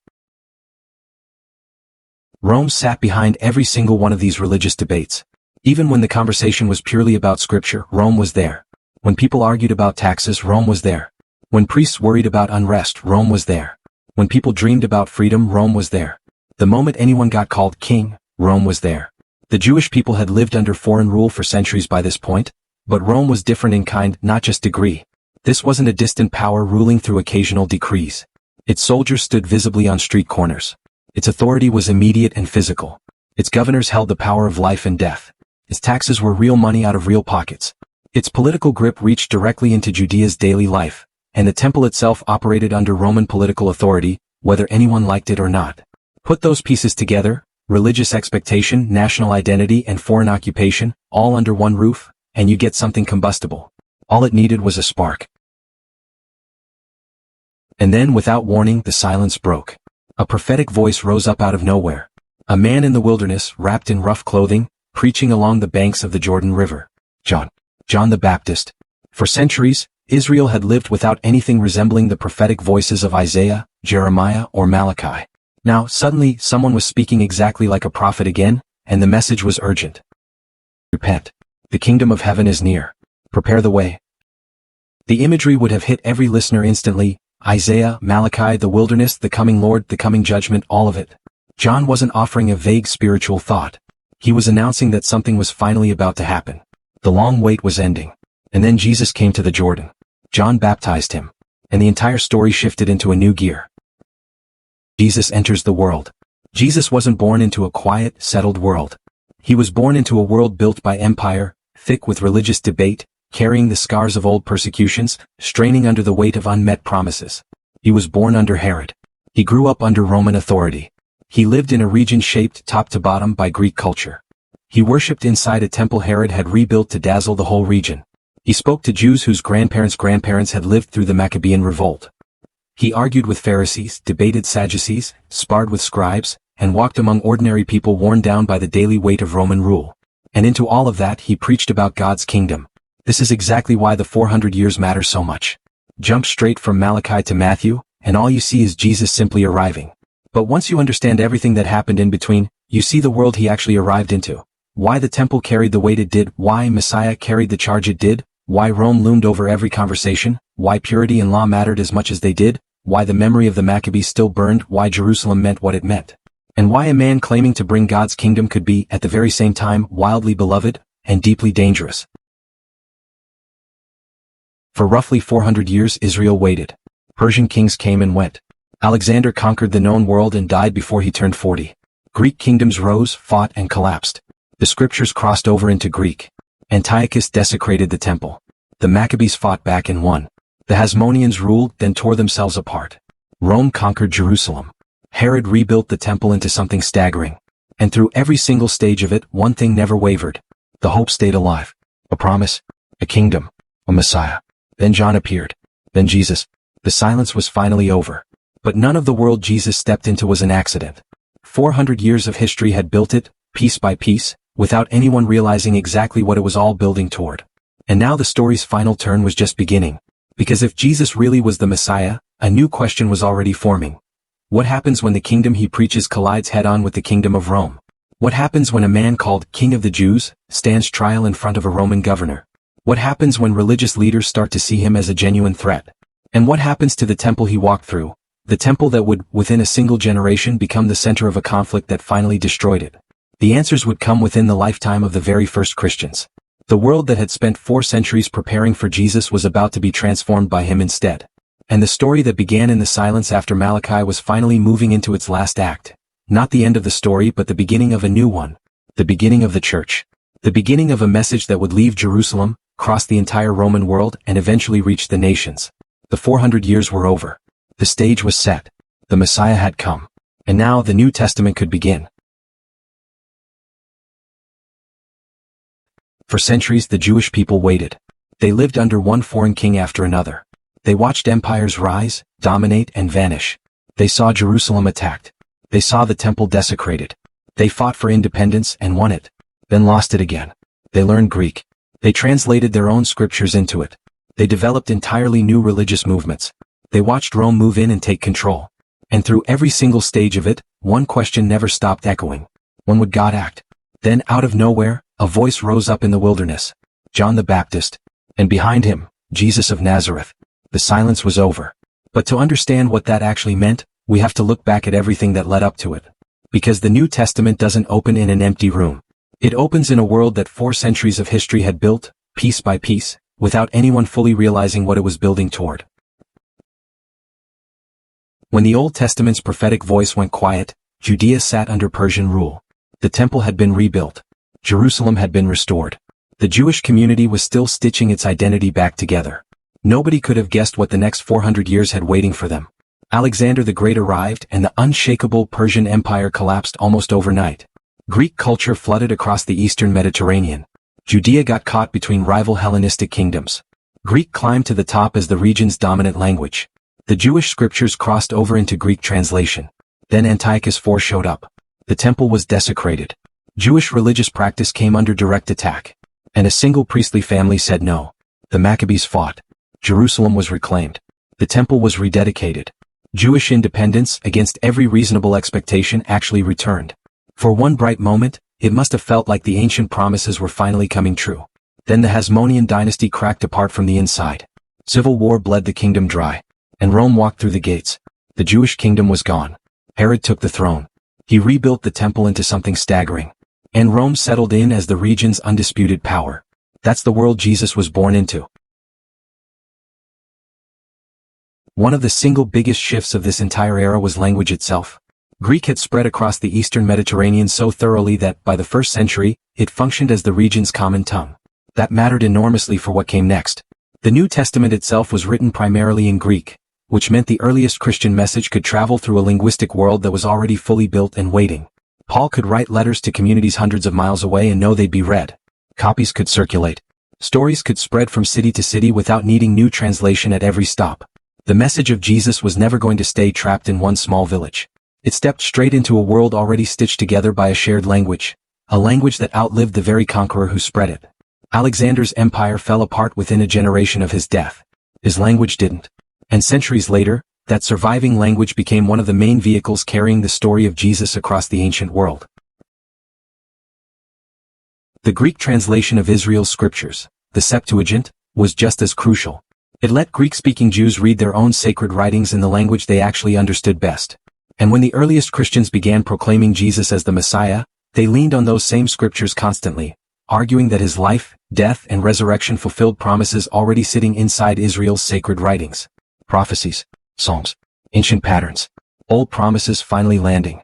Rome sat behind every single one of these religious debates. Even when the conversation was purely about scripture, Rome was there. When people argued about taxes, Rome was there. When priests worried about unrest, Rome was there. When people dreamed about freedom, Rome was there. The moment anyone got called king, Rome was there. The Jewish people had lived under foreign rule for centuries by this point, but Rome was different in kind, not just degree. This wasn't a distant power ruling through occasional decrees. Its soldiers stood visibly on street corners. Its authority was immediate and physical. Its governors held the power of life and death. Its taxes were real money out of real pockets. Its political grip reached directly into Judea's daily life, and the temple itself operated under Roman political authority, whether anyone liked it or not. Put those pieces together, religious expectation, national identity, and foreign occupation, all under one roof, and you get something combustible. All it needed was a spark. And then, without warning, the silence broke. A prophetic voice rose up out of nowhere. A man in the wilderness, wrapped in rough clothing, preaching along the banks of the Jordan River. John the Baptist. For centuries, Israel had lived without anything resembling the prophetic voices of Isaiah, Jeremiah, or Malachi. Now, suddenly, someone was speaking exactly like a prophet again, and the message was urgent. Repent. The kingdom of heaven is near. Prepare the way. The imagery would have hit every listener instantly. Isaiah, Malachi, the wilderness, the coming Lord, the coming judgment, all of it. John wasn't offering a vague spiritual thought. He was announcing that something was finally about to happen. The long wait was ending. And then Jesus came to the Jordan. John baptized him. And the entire story shifted into a new gear. Jesus enters the world. Jesus wasn't born into a quiet, settled world. He was born into a world built by empire, thick with religious debate, carrying the scars of old persecutions, straining under the weight of unmet promises. He was born under Herod. He grew up under Roman authority. He lived in a region shaped top to bottom by Greek culture. He worshipped inside a temple Herod had rebuilt to dazzle the whole region. He spoke to Jews whose grandparents' had lived through the Maccabean revolt. He argued with Pharisees, debated Sadducees, sparred with scribes, and walked among ordinary people worn down by the daily weight of Roman rule. And into all of that he preached about God's kingdom. This is exactly why the 400 years matter so much. Jump straight from Malachi to Matthew, and all you see is Jesus simply arriving. But once you understand everything that happened in between, you see the world he actually arrived into. Why the temple carried the weight it did, why Messiah carried the charge it did, why Rome loomed over every conversation, why purity and law mattered as much as they did, why the memory of the Maccabees still burned, why Jerusalem meant what it meant. And why a man claiming to bring God's kingdom could be, at the very same time, wildly beloved and deeply dangerous. For roughly 400 years Israel waited. Persian kings came and went. Alexander conquered the known world and died before he turned 40. Greek kingdoms rose, fought, and collapsed. The scriptures crossed over into Greek. Antiochus desecrated the temple. The Maccabees fought back and won. The Hasmoneans ruled, then tore themselves apart. Rome conquered Jerusalem. Herod rebuilt the temple into something staggering. And through every single stage of it, one thing never wavered. The hope stayed alive. A promise. A kingdom. A Messiah. Then John appeared. Then Jesus. The silence was finally over. But none of the world Jesus stepped into was an accident. 400 years of history had built it, piece by piece, without anyone realizing exactly what it was all building toward. And now the story's final turn was just beginning. Because if Jesus really was the Messiah, a new question was already forming. What happens when the kingdom he preaches collides head-on with the kingdom of Rome? What happens when a man called King of the Jews stands trial in front of a Roman governor? What happens when religious leaders start to see him as a genuine threat? And what happens to the temple he walked through? The temple that would, within a single generation, become the center of a conflict that finally destroyed it. The answers would come within the lifetime of the very first Christians. The world that had spent 4 centuries preparing for Jesus was about to be transformed by him instead. And the story that began in the silence after Malachi was finally moving into its last act. Not the end of the story, but the beginning of a new one. The beginning of the church. The beginning of a message that would leave Jerusalem, cross the entire Roman world, and eventually reach the nations. The 400 years were over. The stage was set. The Messiah had come. And now the New Testament could begin. For centuries the Jewish people waited. They lived under one foreign king after another. They watched empires rise, dominate, and vanish. They saw Jerusalem attacked. They saw the temple desecrated. They fought for independence and won it. Then lost it again. They learned Greek. They translated their own scriptures into it. They developed entirely new religious movements. They watched Rome move in and take control. And through every single stage of it, one question never stopped echoing. When would God act? Then, out of nowhere, A voice rose up in the wilderness. John the Baptist. And behind him, Jesus of Nazareth. The silence was over. But to understand what that actually meant, we have to look back at everything that led up to it. Because the New Testament doesn't open in an empty room. It opens in a world that 4 centuries of history had built, piece by piece, without anyone fully realizing what it was building toward. When the Old Testament's prophetic voice went quiet, Judea sat under Persian rule. The temple had been rebuilt. Jerusalem had been restored. The Jewish community was still stitching its identity back together. Nobody could have guessed what the next 400 years had waiting for them. Alexander the Great arrived and the unshakable Persian Empire collapsed almost overnight. Greek culture flooded across the eastern Mediterranean. Judea got caught between rival Hellenistic kingdoms. Greek climbed to the top as the region's dominant language. The Jewish scriptures crossed over into Greek translation. Then Antiochus IV showed up. The temple was desecrated. Jewish religious practice came under direct attack. And a single priestly family said no. The Maccabees fought. Jerusalem was reclaimed. The temple was rededicated. Jewish independence, against every reasonable expectation, actually returned. For one bright moment, it must have felt like the ancient promises were finally coming true. Then the Hasmonean dynasty cracked apart from the inside. Civil war bled the kingdom dry. And Rome walked through the gates. The Jewish kingdom was gone. Herod took the throne. He rebuilt the temple into something staggering. And Rome settled in as the region's undisputed power. That's the world Jesus was born into. One of the single biggest shifts of this entire era was language itself. Greek had spread across the eastern Mediterranean so thoroughly that, by the 1st century, it functioned as the region's common tongue. That mattered enormously for what came next. The New Testament itself was written primarily in Greek, which meant the earliest Christian message could travel through a linguistic world that was already fully built and waiting. Paul could write letters to communities hundreds of miles away and know they'd be read. Copies could circulate. Stories could spread from city to city without needing new translation at every stop. The message of Jesus was never going to stay trapped in one small village. It stepped straight into a world already stitched together by a shared language, a language that outlived the very conqueror who spread it. Alexander's empire fell apart within a generation of his death. His language didn't. And centuries later, that surviving language became one of the main vehicles carrying the story of Jesus across the ancient world. The Greek translation of Israel's scriptures, the Septuagint, was just as crucial. It let Greek-speaking Jews read their own sacred writings in the language they actually understood best. And when the earliest Christians began proclaiming Jesus as the Messiah, they leaned on those same scriptures constantly, arguing that his life, death, and resurrection fulfilled promises already sitting inside Israel's sacred writings. Prophecies, psalms, ancient patterns, old promises finally landing.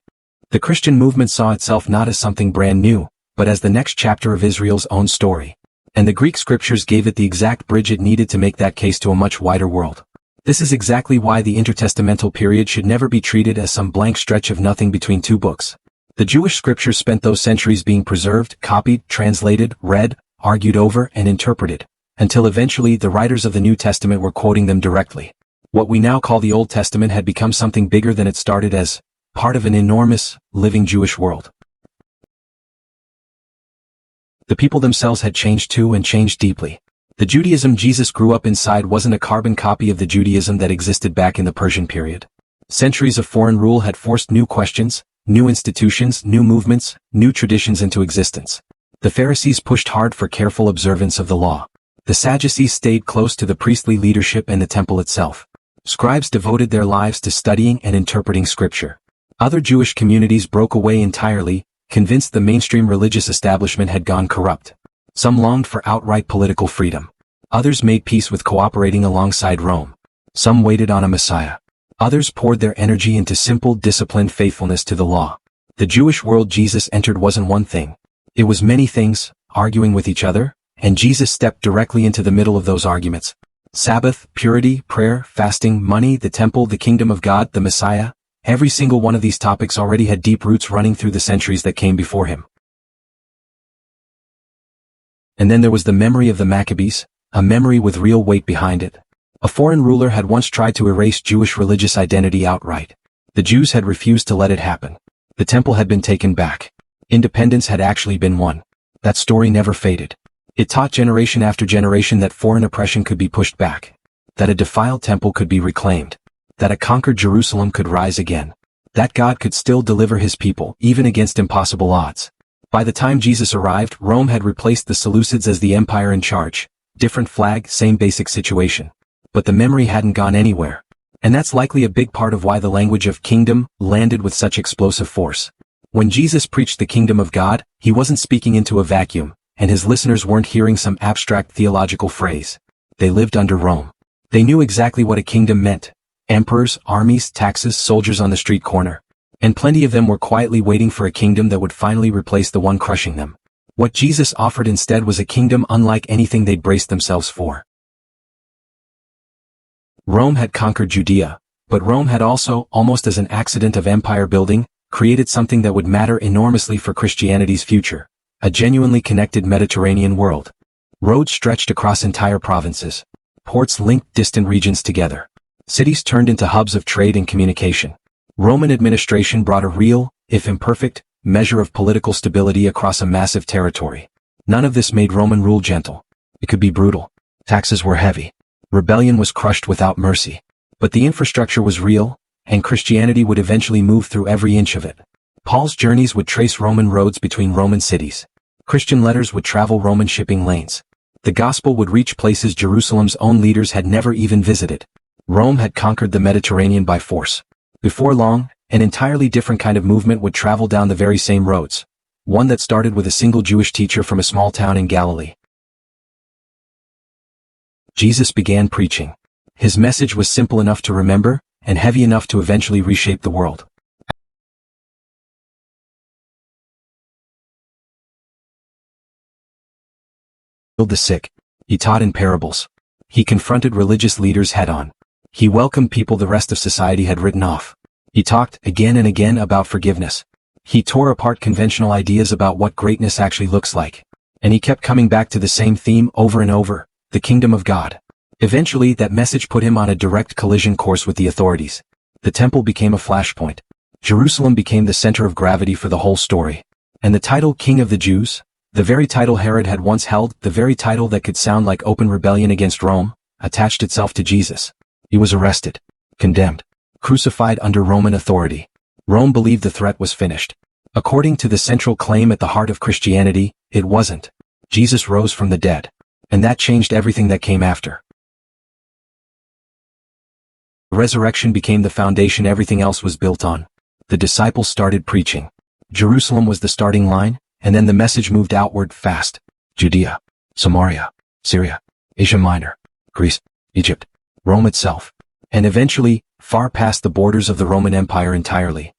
The Christian movement saw itself not as something brand new, but as the next chapter of Israel's own story. And the Greek scriptures gave it the exact bridge it needed to make that case to a much wider world. This is exactly why the intertestamental period should never be treated as some blank stretch of nothing between two books. The Jewish scriptures spent those centuries being preserved, copied, translated, read, argued over, and interpreted, until eventually the writers of the New Testament were quoting them directly. What we now call the Old Testament had become something bigger than it started as, part of an enormous, living Jewish world. The people themselves had changed too, and changed deeply. The Judaism Jesus grew up inside wasn't a carbon copy of the Judaism that existed back in the Persian period. Centuries of foreign rule had forced new questions, new institutions, new movements, new traditions into existence. The Pharisees pushed hard for careful observance of the law. The Sadducees stayed close to the priestly leadership and the temple itself. Scribes devoted their lives to studying and interpreting scripture. Other Jewish communities broke away entirely, convinced the mainstream religious establishment had gone corrupt. Some longed for outright political freedom. Others made peace with cooperating alongside Rome. Some waited on a Messiah. Others poured their energy into simple, disciplined faithfulness to the law. The Jewish world Jesus entered wasn't one thing. It was many things, arguing with each other, and Jesus stepped directly into the middle of those arguments. Sabbath, purity, prayer, fasting, money, the temple, the kingdom of God, the Messiah. Every single one of these topics already had deep roots running through the centuries that came before him. And then there was the memory of the Maccabees, a memory with real weight behind it. A foreign ruler had once tried to erase Jewish religious identity outright. The Jews had refused to let it happen. The temple had been taken back. Independence had actually been won. That story never faded. It taught generation after generation that foreign oppression could be pushed back. That a defiled temple could be reclaimed. That a conquered Jerusalem could rise again. That God could still deliver his people, even against impossible odds. By the time Jesus arrived, Rome had replaced the Seleucids as the empire in charge. Different flag, same basic situation. But the memory hadn't gone anywhere. And that's likely a big part of why the language of kingdom landed with such explosive force. When Jesus preached the kingdom of God, he wasn't speaking into a vacuum, and his listeners weren't hearing some abstract theological phrase. They lived under Rome. They knew exactly what a kingdom meant. Emperors, armies, taxes, soldiers on the street corner. And plenty of them were quietly waiting for a kingdom that would finally replace the one crushing them. What Jesus offered instead was a kingdom unlike anything they'd braced themselves for. Rome had conquered Judea, but Rome had also, almost as an accident of empire building, created something that would matter enormously for Christianity's future. A genuinely connected Mediterranean world. Roads stretched across entire provinces. Ports linked distant regions together. Cities turned into hubs of trade and communication. Roman administration brought a real, if imperfect, measure of political stability across a massive territory. None of this made Roman rule gentle. It could be brutal. Taxes were heavy. Rebellion was crushed without mercy. But the infrastructure was real, and Christianity would eventually move through every inch of it. Paul's journeys would trace Roman roads between Roman cities. Christian letters would travel Roman shipping lanes. The gospel would reach places Jerusalem's own leaders had never even visited. Rome had conquered the Mediterranean by force. Before long, an entirely different kind of movement would travel down the very same roads. One that started with a single Jewish teacher from a small town in Galilee. Jesus began preaching. His message was simple enough to remember, and heavy enough to eventually reshape the world. He healed the sick. He taught in parables. He confronted religious leaders head-on. He welcomed people the rest of society had written off. He talked, again and again, about forgiveness. He tore apart conventional ideas about what greatness actually looks like. And he kept coming back to the same theme over and over, the kingdom of God. Eventually, that message put him on a direct collision course with the authorities. The temple became a flashpoint. Jerusalem became the center of gravity for the whole story. And the title King of the Jews, the very title Herod had once held, the very title that could sound like open rebellion against Rome, attached itself to Jesus. He was arrested, condemned, crucified under Roman authority. Rome believed the threat was finished. According to the central claim at the heart of Christianity, it wasn't. Jesus rose from the dead. And that changed everything that came after. The resurrection became the foundation everything else was built on. The disciples started preaching. Jerusalem was the starting line, and then the message moved outward fast. Judea, Samaria, Syria, Asia Minor, Greece, Egypt, Rome itself, and eventually, far past the borders of the Roman Empire entirely.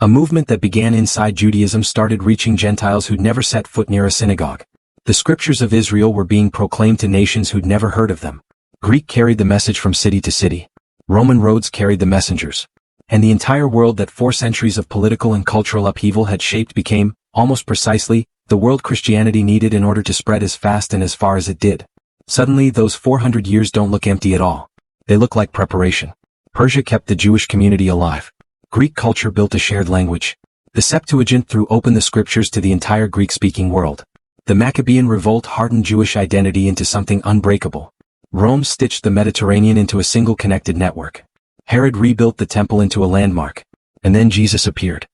A movement that began inside Judaism started reaching Gentiles who'd never set foot near a synagogue. The scriptures of Israel were being proclaimed to nations who'd never heard of them. Greek carried the message from city to city. Roman roads carried the messengers. And the entire world that 4 centuries of political and cultural upheaval had shaped became, almost precisely, the world Christianity needed in order to spread as fast and as far as it did. Suddenly those 400 years don't look empty at all. They look like preparation. Persia kept the Jewish community alive. Greek culture built a shared language. The Septuagint threw open the scriptures to the entire Greek-speaking world. The Maccabean revolt hardened Jewish identity into something unbreakable. Rome stitched the Mediterranean into a single connected network. Herod rebuilt the temple into a landmark. And then Jesus appeared.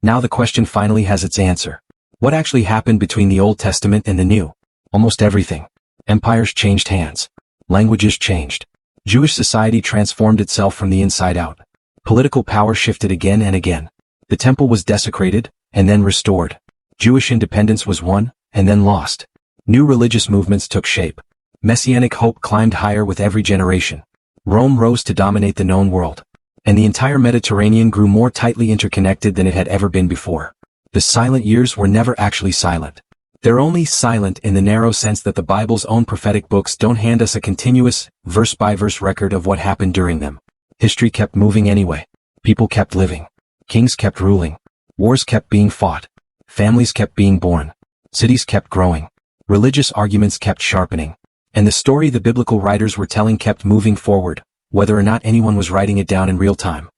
Now the question finally has its answer. What actually happened between the Old Testament and the New? Almost everything. Empires changed hands. Languages changed. Jewish society transformed itself from the inside out. Political power shifted again and again. The temple was desecrated, and then restored. Jewish independence was won, and then lost. New religious movements took shape. Messianic hope climbed higher with every generation. Rome rose to dominate the known world. And the entire Mediterranean grew more tightly interconnected than it had ever been before. The silent years were never actually silent. They're only silent in the narrow sense that the Bible's own prophetic books don't hand us a continuous, verse-by-verse record of what happened during them. History kept moving anyway. People kept living. Kings kept ruling. Wars kept being fought. Families kept being born. Cities kept growing. Religious arguments kept sharpening. And the story the biblical writers were telling kept moving forward, whether or not anyone was writing it down in real time.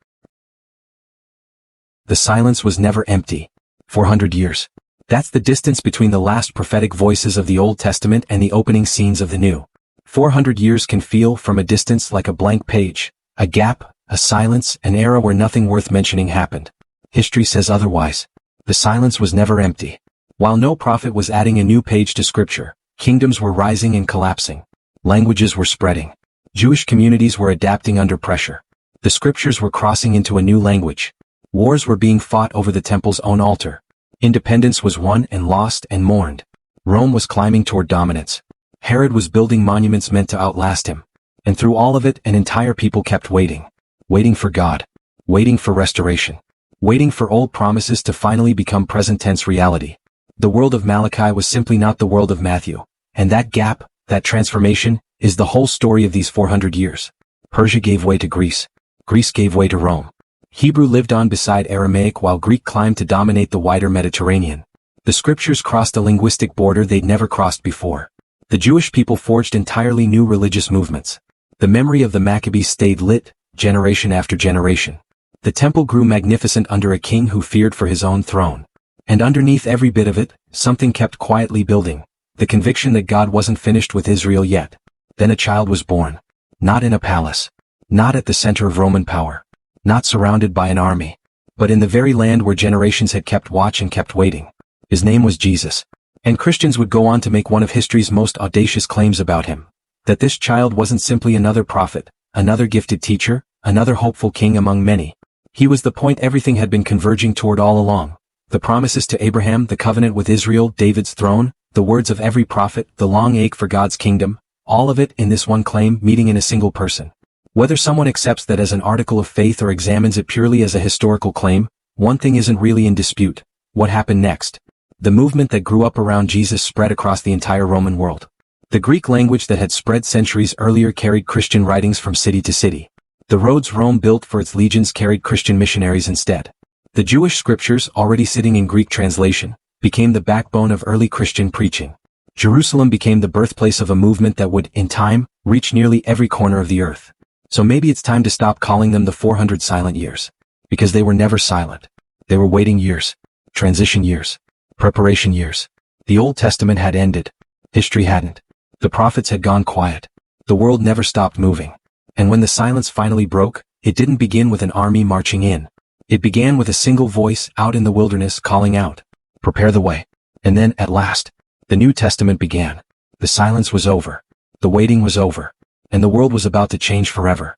The silence was never empty. 400 years. That's the distance between the last prophetic voices of the Old Testament and the opening scenes of the New. 400 years can feel, from a distance, like a blank page, a gap, a silence, an era where nothing worth mentioning happened. History says otherwise. The silence was never empty. While no prophet was adding a new page to scripture, kingdoms were rising and collapsing. Languages were spreading. Jewish communities were adapting under pressure. The scriptures were crossing into a new language. Wars were being fought over the temple's own altar. Independence was won and lost and mourned. Rome was climbing toward dominance. Herod was building monuments meant to outlast him. And through all of it, an entire people kept waiting. Waiting for God. Waiting for restoration. Waiting for old promises to finally become present-tense reality. The world of Malachi was simply not the world of Matthew. And that gap, that transformation, is the whole story of these 400 years. Persia gave way to Greece. Greece gave way to Rome. Hebrew lived on beside Aramaic while Greek climbed to dominate the wider Mediterranean. The scriptures crossed a linguistic border they'd never crossed before. The Jewish people forged entirely new religious movements. The memory of the Maccabees stayed lit, generation after generation. The temple grew magnificent under a king who feared for his own throne. And underneath every bit of it, something kept quietly building. The conviction that God wasn't finished with Israel yet. Then a child was born. Not in a palace. Not at the center of Roman power. Not surrounded by an army. But in the very land where generations had kept watch and kept waiting. His name was Jesus. And Christians would go on to make one of history's most audacious claims about him. That this child wasn't simply another prophet, another gifted teacher, another hopeful king among many. He was the point everything had been converging toward all along. The promises to Abraham, the covenant with Israel, David's throne, the words of every prophet, the long ache for God's kingdom, all of it in this one claim meeting in a single person. Whether someone accepts that as an article of faith or examines it purely as a historical claim, one thing isn't really in dispute. What happened next? The movement that grew up around Jesus spread across the entire Roman world. The Greek language that had spread centuries earlier carried Christian writings from city to city. The roads Rome built for its legions carried Christian missionaries instead. The Jewish scriptures, already sitting in Greek translation, became the backbone of early Christian preaching. Jerusalem became the birthplace of a movement that would, in time, reach nearly every corner of the earth. So maybe it's time to stop calling them the 400 silent years. Because they were never silent. They were waiting years. Transition years. Preparation years. The Old Testament had ended. History hadn't. The prophets had gone quiet. The world never stopped moving. And when the silence finally broke, it didn't begin with an army marching in. It began with a single voice out in the wilderness calling out, "Prepare the way." And then, at last, the New Testament began. The silence was over. The waiting was over. And the world was about to change forever.